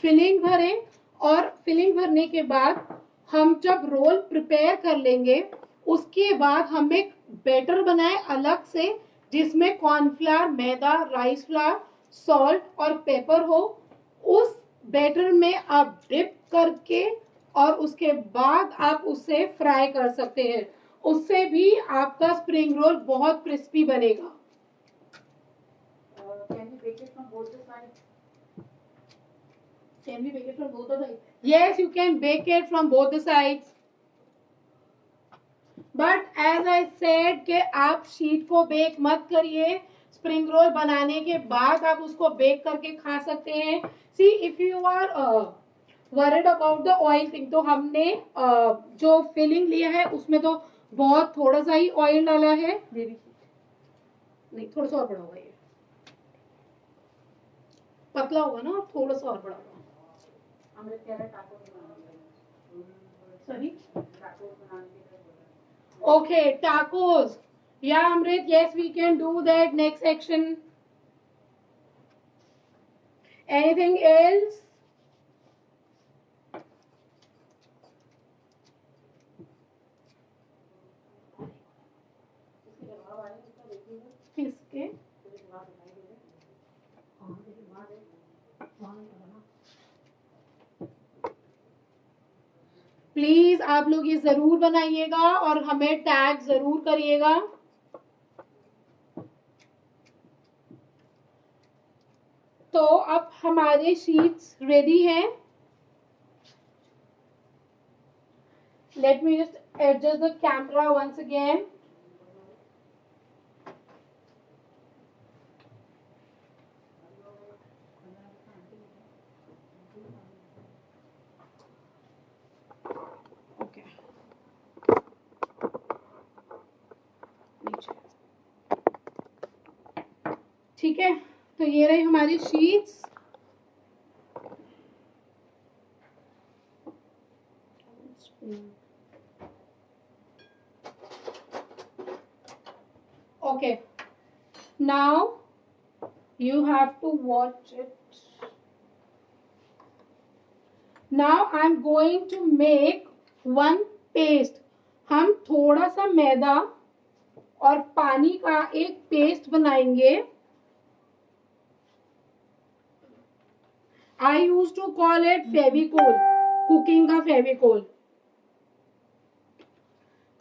फिलिंग भरें, और फिलिंग भरने के बाद हम जब रोल प्रिपेयर कर लेंगे, उसके बाद हम एक बैटर बनाएं अलग से, जिसमें कॉर्नफ्लावर, मैदा, राइस फ्लावर, सॉल्ट और पेपर हो. उस बैटर में आप डिप करके और उसके बाद आप उसे फ्राई कर सकते हैं. उससे भी आपका स्प्रिंग रोल बहुत क्रिस्पी बनेगा. Can we bake it from both the sides? Can we bake it from both the sides? Yes, you can bake it from both the sides. But as I said कि आप शीट को बेक मत करिए. स्प्रिंग रोल बनाने के बाद आप उसको बेक करके खा सकते हैं. See, if you are worried about the oil thing, तो हमने जो फिलिंग लिया है उसमें तो बहुत थोड़ा सा ही ऑयल डाला है. नहीं, थोड़ा सा और बड़ा होगा, ये पतला होगा ना, थोड़ा सा और बड़ा होगा. अमृत कह रहा है टाको sorry Okay, tacos. Yeah, Amrit, yes, we can do that. Next section. Anything else? किसके? प्लीज आप लोग ये जरूर बनाइएगा और हमें टैग जरूर करिएगा. तो अब हमारे शीट्स रेडी हैं. Let me just adjust the camera once again. ठीक है, तो ये रही हमारी sheets. Okay, now you have to watch it. Now I'm going to make one paste. हम थोड़ा सा मैदा और पानी का एक पेस्ट बनाएंगे। I used to call it Fevicol, cooking का फेविकोल।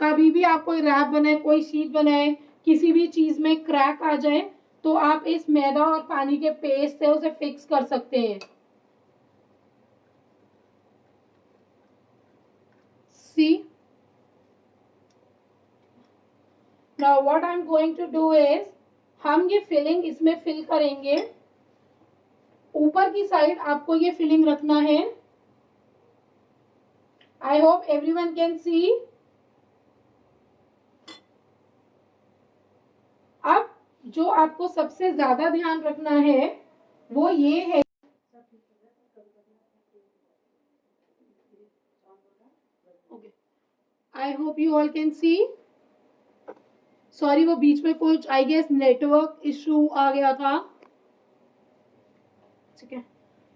कभी भी आप कोई रैप बनाए, कोई शीट बनाए, किसी भी चीज में क्रैक आ जाए तो आप इस मैदा और पानी के पेस्ट से उसे फिक्स कर सकते हैं। See, now what I'm going to do is, हम ये फिलिंग इसमें फिल करेंगे। ऊपर की साइड आपको ये फिलिंग रखना है। I hope everyone can see. अब जो आपको सबसे ज्यादा ध्यान रखना है वो ये है, I hope you all can see. Sorry, वो बीच में कुछ आई गेस नेटवर्क इशू आ गया था। ठीक है,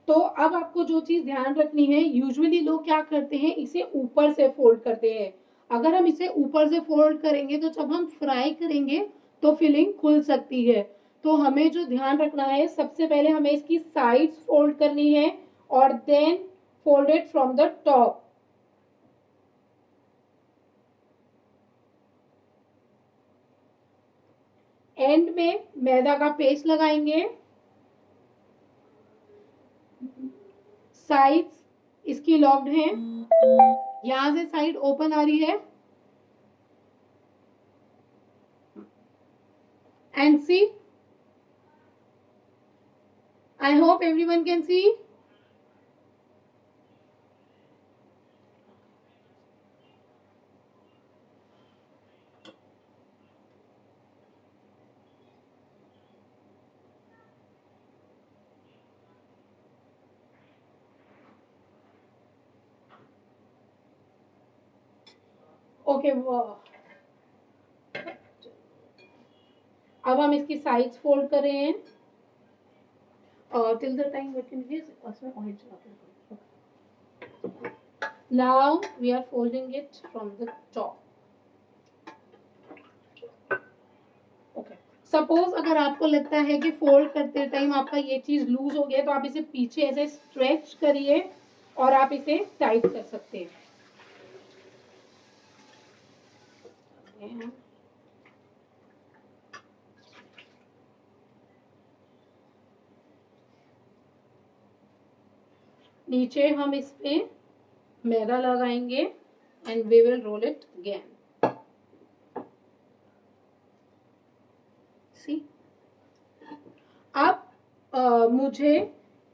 तो अब आपको जो चीज ध्यान रखनी है, यूजुअली लोग क्या करते हैं, इसे ऊपर से फोल्ड करते हैं। अगर हम इसे ऊपर से फोल्ड करेंगे तो जब हम फ्राई करेंगे तो फिलिंग खुल सकती है। तो हमें जो ध्यान रखना है, सबसे पहले हमें इसकी साइड्स फोल्ड करनी है और then fold it from the top. End में मैदा का पेस्ट लगाएंगे। साइड्स इसकी लॉक्ड हैं, यहां से साइड ओपन आ रही है। And see, I hope everyone can see. Okay, अब हम इसकी साइड्स फोल्ड कर रहे हैं। Till the time we can use उसमें ऑयल चलाते हैं। Now we are folding it from the top. Okay. Suppose अगर आपको लगता है कि फोल्ड करते टाइम आपका ये चीज लूज हो गया, तो आप इसे पीछे ऐसे स्ट्रेच करिए और आप इसे टाइट कर सकते हैं। नीचे हम इस पे मैदा लगाएंगे and we will roll it again. See, अब मुझे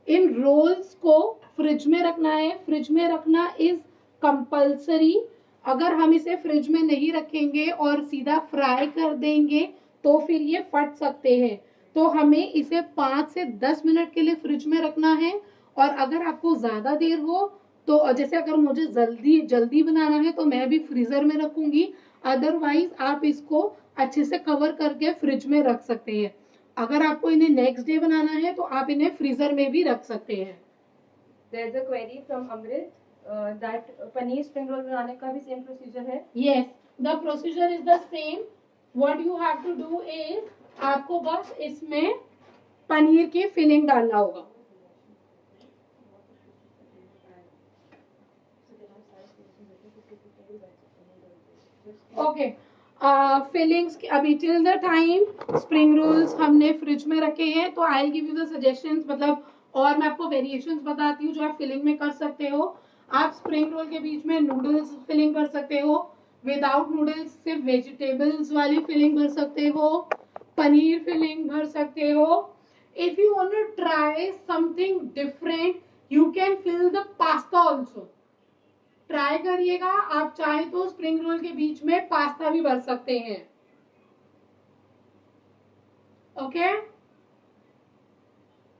इन रोल्स को फ्रिज में रखना है। फ्रिज में रखना इज कंपल्सरी। अगर हम इसे फ्रिज में नहीं रखेंगे और सीधा फ्राई कर देंगे तो फिर ये फट सकते हैं। तो हमें इसे 5 से 10 मिनट के लिए फ्रिज में रखना है। और अगर आपको ज्यादा देर हो तो, जैसे अगर मुझे जल्दी बनाना है तो मैं भी फ्रीजर में रखूंगी। अदरवाइज आप इसको अच्छे से कवर करके फ्रिज में रख सकते हैं। अगर आपको इन्हें नेक्स्ट डे बनाना है तो आप इन्हें फ्रीजर में भी रख सकते हैं। There's a query from Amrit that paneer spring roll बनाने का भी सेम प्रोसीजर है? Yes, the procedure is the same. What you have to do is, आपको बस इसमें पनीर की फिलिंग डालना होगा। ओके, फिलिंग्स अभी till the time spring rolls हमने फ्रिज में रखे हैं, तो I give you the suggestions, मतलब और मैं आपको वेरिएशंस बताती हूँ जो आप फिलिंग में कर सकते हो। आप स्प्रिंग रोल के बीच में नूडल्स फिलिंग कर सकते हो, विदाउट नूडल्स सिर्फ वेजिटेबल्स वाली फिलिंग भर सकते हो, पनीर फिलिंग भर सकते हो। If you want to try something different you can fill the pasta also. Try करिएगा, आप चाहे तो स्प्रिंग रोल के बीच में पास्ता भी भर सकते हैं। ओके,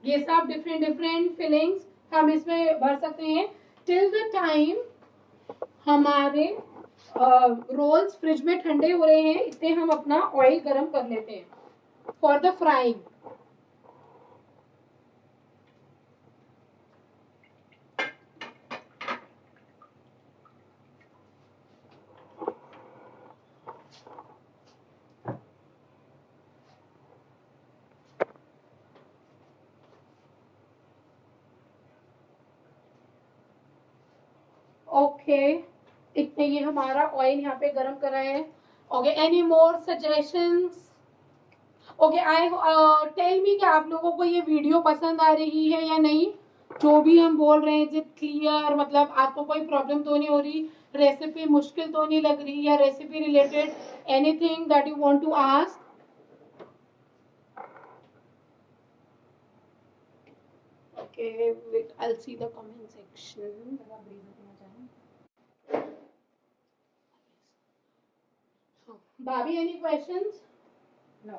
ये सब डिफरेंट डिफरेंट फिलिंग्स हम इसमें भर सकते हैं टिल द टाइम हमारे रोल्स फ्रिज में ठंडे हो रहे हैं, इतने हम अपना ऑयल गरम कर लेते हैं फॉर द फ्राइंग. ओके, इतने ये हमारा ऑयल यहाँ पे गरम करा है. Okay, any more suggestions? Okay, I tell me कि आप लोगों को ये वीडियो पसंद आ रही है या नहीं, जो भी हम बोल रहे हैं क्लियर, मतलब आपको कोई प्रॉब्लम तो नहीं हो रही, रेसिपी मुश्किल तो नहीं लग रही, या recipe related anything that you want to ask? Okay, wait, I will see the comment section. भाभी, any questions? No.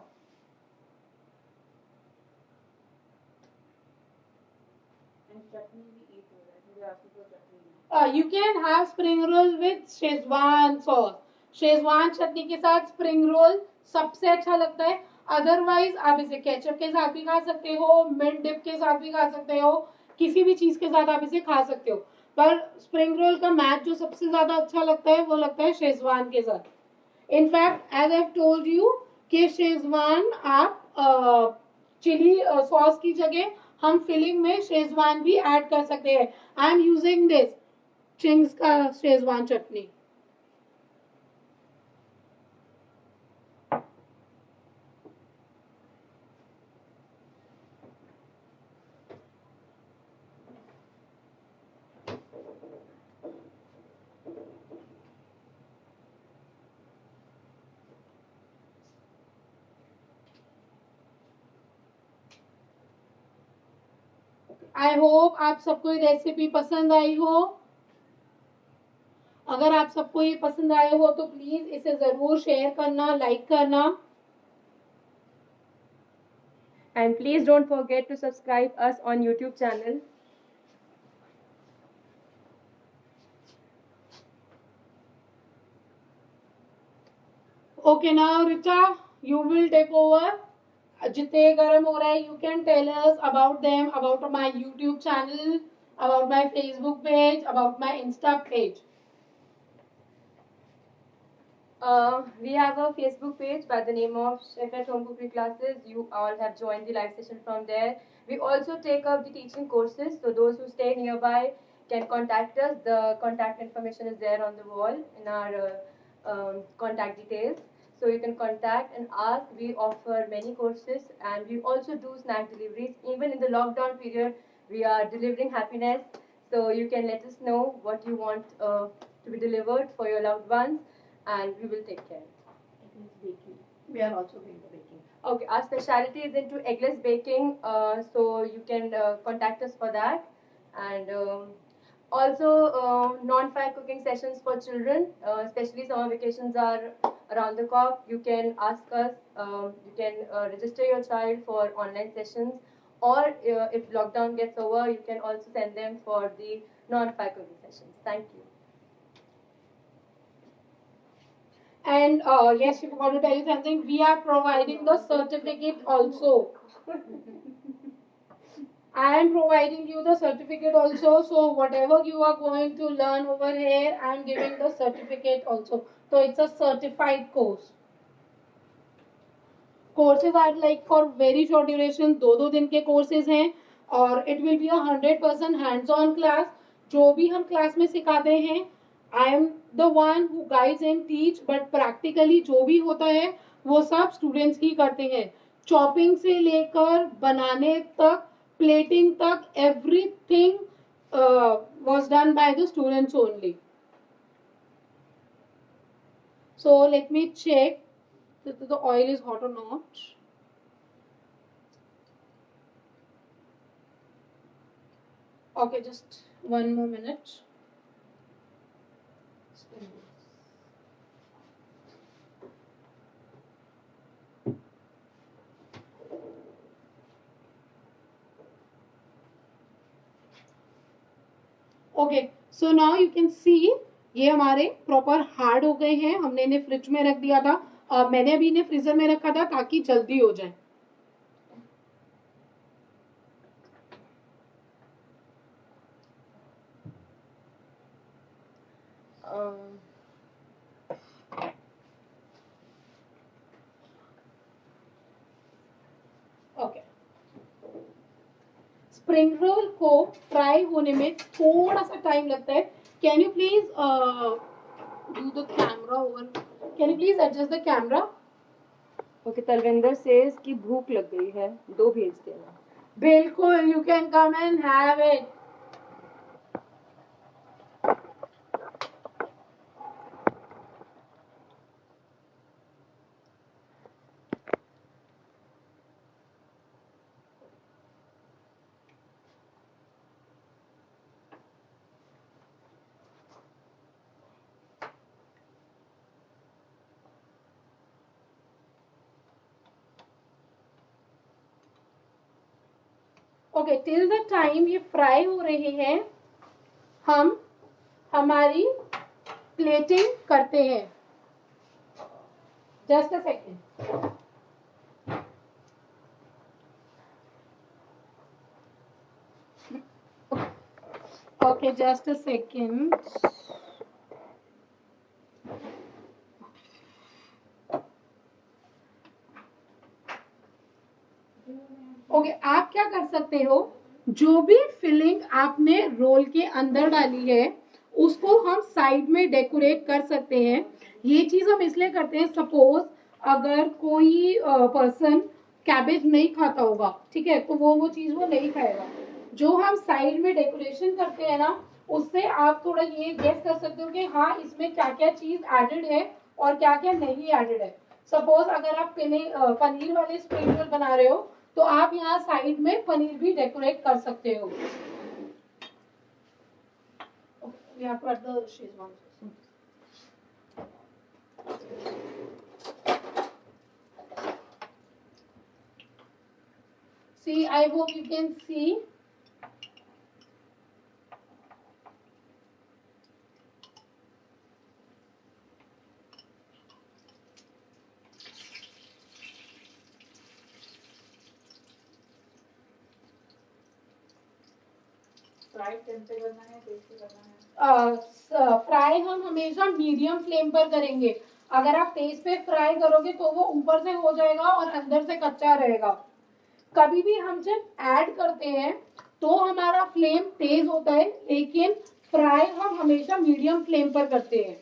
And chutney we eat over. I think they asked for chutney. You can have spring roll with Schezwan sauce. Schezwan चटनी के साथ स्प्रिंग रोल सबसे अच्छा लगता है. अदरवाइज आप इसे केचप के साथ भी खा सकते हो, मिड डिप के साथ भी खा सकते हो, किसी भी चीज के साथ आप इसे खा सकते हो. पर स्प्रिंग रोल का मैच जो सबसे ज्यादा अच्छा लगता है वो लगता है शेजवान के साथ. In fact as I told you कि शेजवान आप चिली सॉस की जगह हम फिलिंग में शेजवान भी ऐड कर सकते हैं. I am using this Ching's का शेजवान चटनी. आई होप आप सबको ये रेसिपी पसंद आई हो. अगर आप सबको ये पसंद आए हो तो प्लीज इसे जरूर शेयर करना, लाइक करना. And please don't forget to subscribe us on YouTube channel. Okay, now Richa, you will take over. जितने गरम हो रहा है, you can tell us about them, about my YouTube channel, about my Facebook page, about my Insta page. We have a Facebook page by the name of Chef at Home Cookery Classes. You all have joined the live session from there. We also take up the teaching courses, so those who stay nearby can contact us. The contact information is there on the wall in our contact details. So you can contact and ask. We offer many courses and we also do snack deliveries. Even in the lockdown period, we are delivering happiness. So you can let us know what you want to be delivered for your loved ones and we will take care. We are also doing the baking. Okay, our specialty is into eggless baking, so you can contact us for that. And also non-fire cooking sessions for children, especially summer vacations are around the clock. You can ask us, you can register your child for online sessions, or if lockdown gets over, you can also send them for the non-fire cooking sessions. Thank you. And yes, I forgot to tell you something. We are providing the certificate also. I am providing you the certificate also. So whatever you are going to learn over here, I am giving the certificate also. So it's a certified course. Courses are like for very short duration, 2 दिन के courses हैं, और it will be a 100% hands-on class. जो भी हम class में सिखाते हैं, I am the one who guides and teach, but practically जो भी होता है वो सब students ही करते हैं. Chopping से लेकर बनाने तक, plating तक, everything was done by the students only. So let me check that the oil is hot or not. Okay, just one more minute. Okay, so now you can सी ये हमारे प्रॉपर हार्ड हो गए हैं। हमने इन्हें फ्रिज में रख दिया था, मैंने अभी इन्हें फ्रीजर में रखा था ताकि जल्दी हो जाए। ओके, स्प्रिंग रोल को फ्राई होने में थोड़ा सा टाइम लगता है। Can you please do the camera over, can you please adjust the camera? Okay, Talwinder says की भूख लग गई है, 2 भेज देना। बिल्कुल, you can come and have it. Okay, till the time ये फ्राई हो रहे हैं हम हमारी प्लेटिंग करते हैं। Just a second. Okay, just a second. Okay, आप क्या कर सकते हो, जो भी फिलिंग आपने रोल के अंदर डाली है उसको हम साइड में डेकोरेट कर सकते हैं। ये चीज हम इसलिए करते हैं, सपोज अगर कोई पर्सन कैबेज नहीं खाता होगा, ठीक है, तो वो चीज वो नहीं खाएगा। जो हम साइड में डेकोरेशन करते हैं ना, उससे आप थोड़ा ये गेस कर सकते हो कि हाँ इसमें क्या क्या चीज एडेड है और क्या क्या नहीं एडेड है। सपोज अगर आप पनीर वाले स्प्रिंग रोल बना रहे हो तो आप यहाँ साइड में पनीर भी डेकोरेट कर सकते हो। See, I hope you can see. Fry हम हमेशा मीडियम फ्लेम पर करेंगे। अगर आप तेज पे फ्राई करोगे तो वो ऊपर से हो जाएगा और अंदर से कच्चा रहेगा। कभी भी हम जब ऐड करते हैं तो हमारा फ्लेम तेज होता है, लेकिन फ्राई हम हमेशा मीडियम फ्लेम पर करते हैं।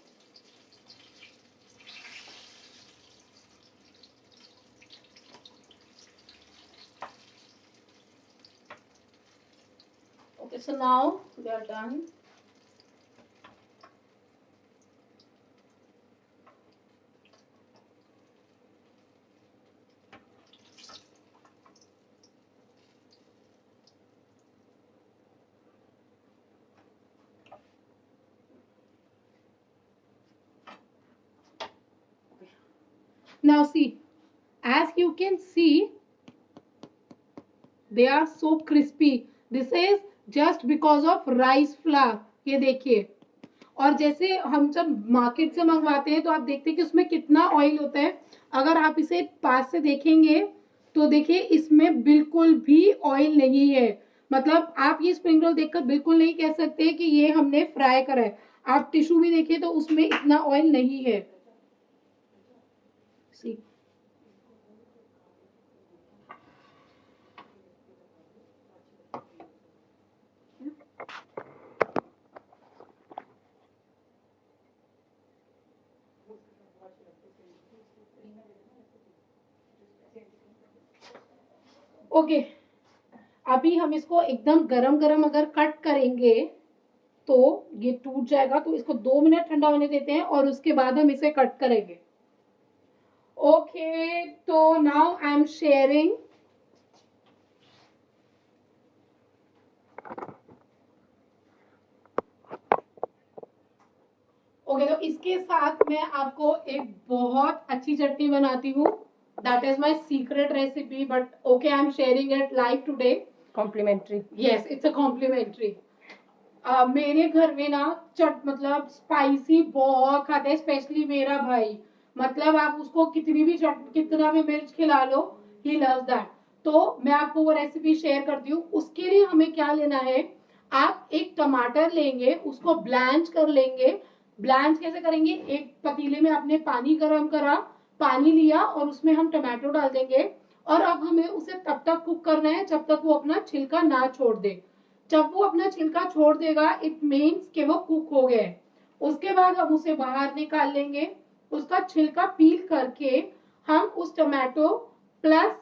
Okay, so now we are done. Now see, as you can see, they are so crispy. This is just because of rice flour. ये देखिए, और जैसे हम जब मार्केट से मंगवाते हैं तो आप देखते हैं कि उसमें कितना ऑयल होता है। अगर आप इसे पास से देखेंगे तो देखिए इसमें बिल्कुल भी ऑयल नहीं है। मतलब आप ये स्प्रिंग रोल देखकर बिल्कुल नहीं कह सकते कि ये हमने फ्राई करा है। आप टिश्यू भी देखिए तो उसमें इतना ऑयल नहीं है। सी, ओके, अभी हम इसको एकदम गरम गरम अगर कट करेंगे तो ये टूट जाएगा, तो इसको 2 मिनट ठंडा होने देते हैं और उसके बाद हम इसे कट करेंगे। ओके, तो now I am sharing. Okay, तो इसके साथ मैं आपको एक बहुत अच्छी चटनी बनाती हूँ। That is my secret recipe, but okay, I am sharing it live today. Complimentary. Yes, it's a complimentary. मेरे घर में ना मतलब स्पाइसी बहुत खाते हैं, स्पेशली मेरा भाई। मतलब आप उसको कितनी भी कितना भी मिर्च खिला लो, ही लव्स दैट। तो मैं आपको वो रेसिपी शेयर करती हूँ। उसके लिए हमें क्या लेना है, आप एक टमाटर लेंगे, उसको ब्लैंच कर लेंगे। ब्लैंच कैसे करेंगे, एक पतीले में आपने पानी गर्म करा, पानी लिया और उसमें हम टमाटो डाल देंगे। और अब हमें उसे तब तक कुक करना है जब तक वो अपना छिलका ना छोड़ दे। जब वो अपना छिलका छोड़ देगा, इट मीन्स कि वो कुक हो गए। उसके बाद हम उसे बाहर निकाल लेंगे। उसका छिलका पील करके हम उस tomato plus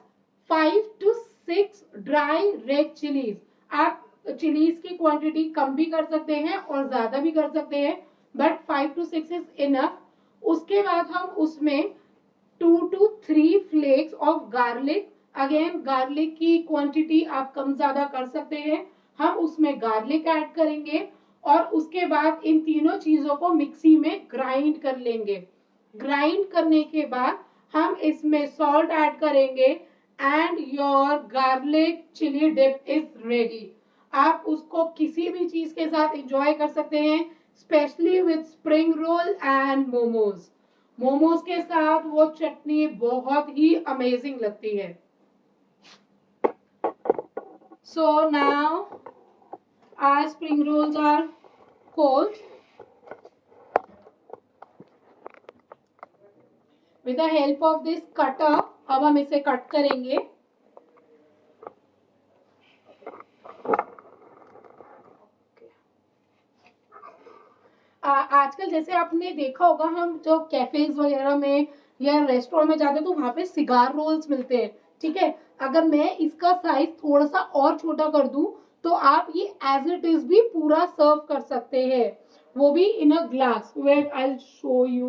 5 to 6 dry red chillies, आप चिलीज की क्वांटिटी कम भी कर सकते हैं और ज्यादा भी कर सकते हैं, बट 5 to 6 इज इनफ। उसके बाद हम उसमें 2 to 3 flakes of garlic, again garlic की क्वांटिटी आप कम ज्यादा कर सकते हैं, हम उसमें गार्लिक ऐड करेंगे। और उसके बाद इन तीनों चीजों को मिक्सी में ग्राइंड कर लेंगे। ग्राइंड करने के बाद हम इसमें सॉल्ट ऐड करेंगे and your garlic chilli dip is ready. आप उसको किसी भी चीज के साथ एंजॉय कर सकते हैं, specially with spring roll and momos. Momos के साथ वो चटनी बहुत ही अमेजिंग लगती है। So now our spring rolls are cold. With the help of this cutter, अब हम इसे कट करेंगे। आजकल जैसे आपने देखा होगा, हम जो कैफेज वगैरह में या रेस्टोरेंट में जाते हैं तो वहां पे सिगार रोल्स मिलते हैं, ठीक है। अगर मैं इसका साइज थोड़ा सा और छोटा कर दूं तो आप ये एज इट इज भी पूरा सर्व कर सकते हैं, वो भी in a glass. Wait I will show you.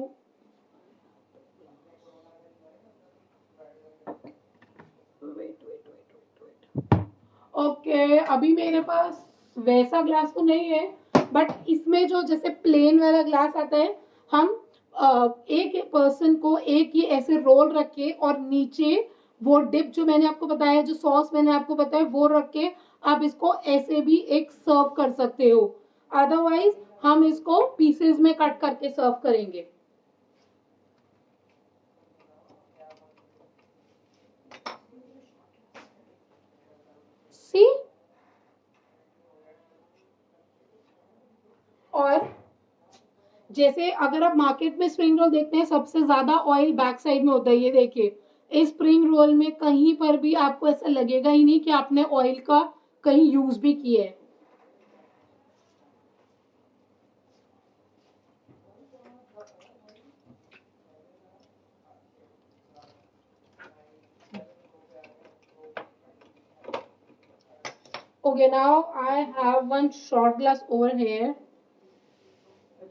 Okay, अभी मेरे पास वैसा ग्लास तो नहीं है, बट इसमें जो जैसे प्लेन वाला ग्लास आता है, हम एक पर्सन को एक ही ऐसे रोल रख के और नीचे वो डिप जो मैंने आपको बताया, जो सॉस मैंने आपको बताया, वो रख के आप इसको ऐसे भी एक सर्व कर सकते हो। अदरवाइज हम इसको पीसेस में कट करके सर्व करेंगे। सी, और जैसे अगर आप मार्केट में स्प्रिंग रोल देखते हैं, सबसे ज्यादा ऑयल बैक साइड में होता है। ये देखिए, इस स्प्रिंग रोल में कहीं पर भी आपको ऐसा लगेगा ही नहीं कि आपने ऑयल का कहीं यूज भी किया है। Okay, now I have one short glass over here.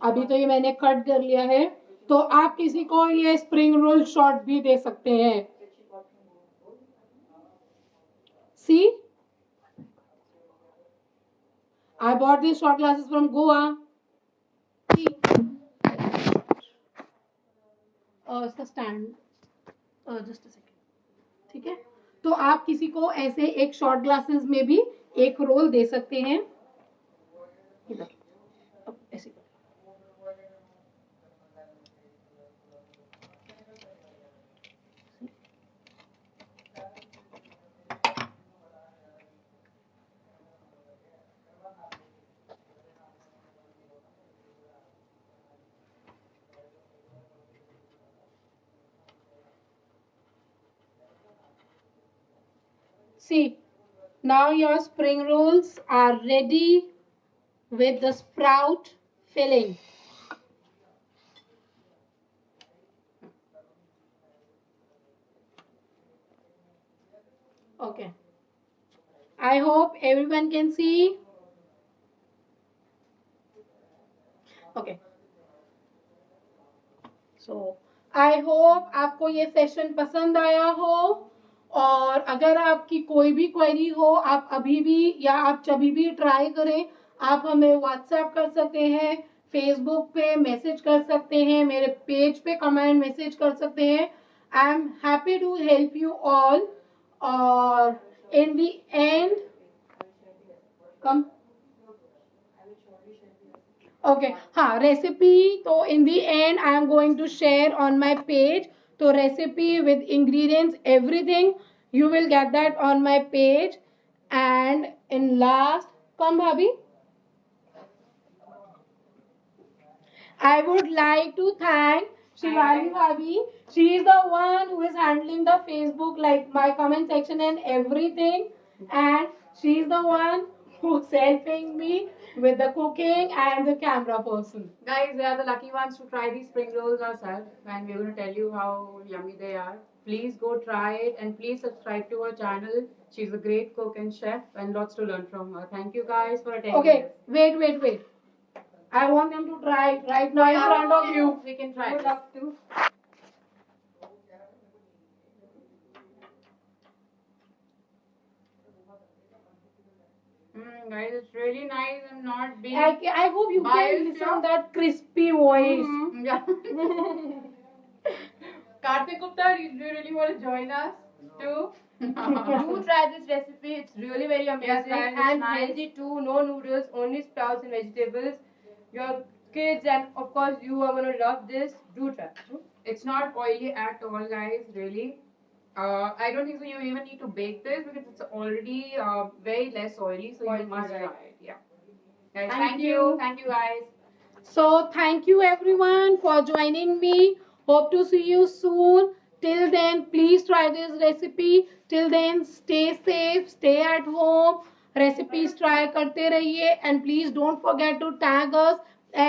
अभी तो ये मैंने कट कर लिया है, तो आप किसी को ये स्प्रिंग रोल शॉर्ट भी दे सकते हैं। See, I bought this short glasses from Goa. इसका स्टैंड जस्ट अ सेकेंड, ठीक है। तो आप किसी को ऐसे एक शॉर्ट ग्लासेस में भी एक रोल दे सकते हैं। इधर अब ऐसे see, now your spring rolls are ready with the sprout filling. Okay, I hope everyone can see. Okay, so I hope आपको ये सेशन पसंद आया हो, और अगर आपकी कोई भी क्वेरी हो, आप अभी भी या आप जब भी ट्राई करें, आप हमें व्हाट्सएप कर सकते हैं, फेसबुक पे मैसेज कर सकते हैं, मेरे पेज पे कमेंट मैसेज कर सकते हैं। I am happy to help you all, और in the end come okay हाँ रेसिपी तो in the end I am going to share on my page तो recipe with ingredients everything you will get that on my page and in last come भाभी I would like to thank Shivani Bhabhi. She is the one who is handling the Facebook, like my comment section and everything. And she is the one who's helping me with the cooking and the camera person. Guys, we are the lucky ones to try these spring rolls ourselves, and we're going to tell you how yummy they are. Please go try it and please subscribe to her channel. She's a great cook and chef, and lots to learn from her. Thank you guys for attending. Okay, this. wait. I want them to try it right now in front of you. We can try Would it. love to. Guys, it's really nice and not being. I hope you can Biased, listen yeah. that crispy voice. Yeah. Karthik Gupta, do you really want to join us too? Do try this recipe. It's really very amazing Yes, guys, it's and nice. healthy too. No noodles, only sprouts and vegetables. Your kids and of course you are gonna love this. Do try. It's not oily at all, guys. Really. I don't think so. You even need to bake this because it's already very less oily, so you Oily, must try right. it. Yeah. Guys, Thank you. Thank you, guys. So thank you everyone for joining me. Hope to see you soon. Till then, please try this recipe. Till then, stay safe, stay at home. Recipes try karte rahiye and please don't forget to tag us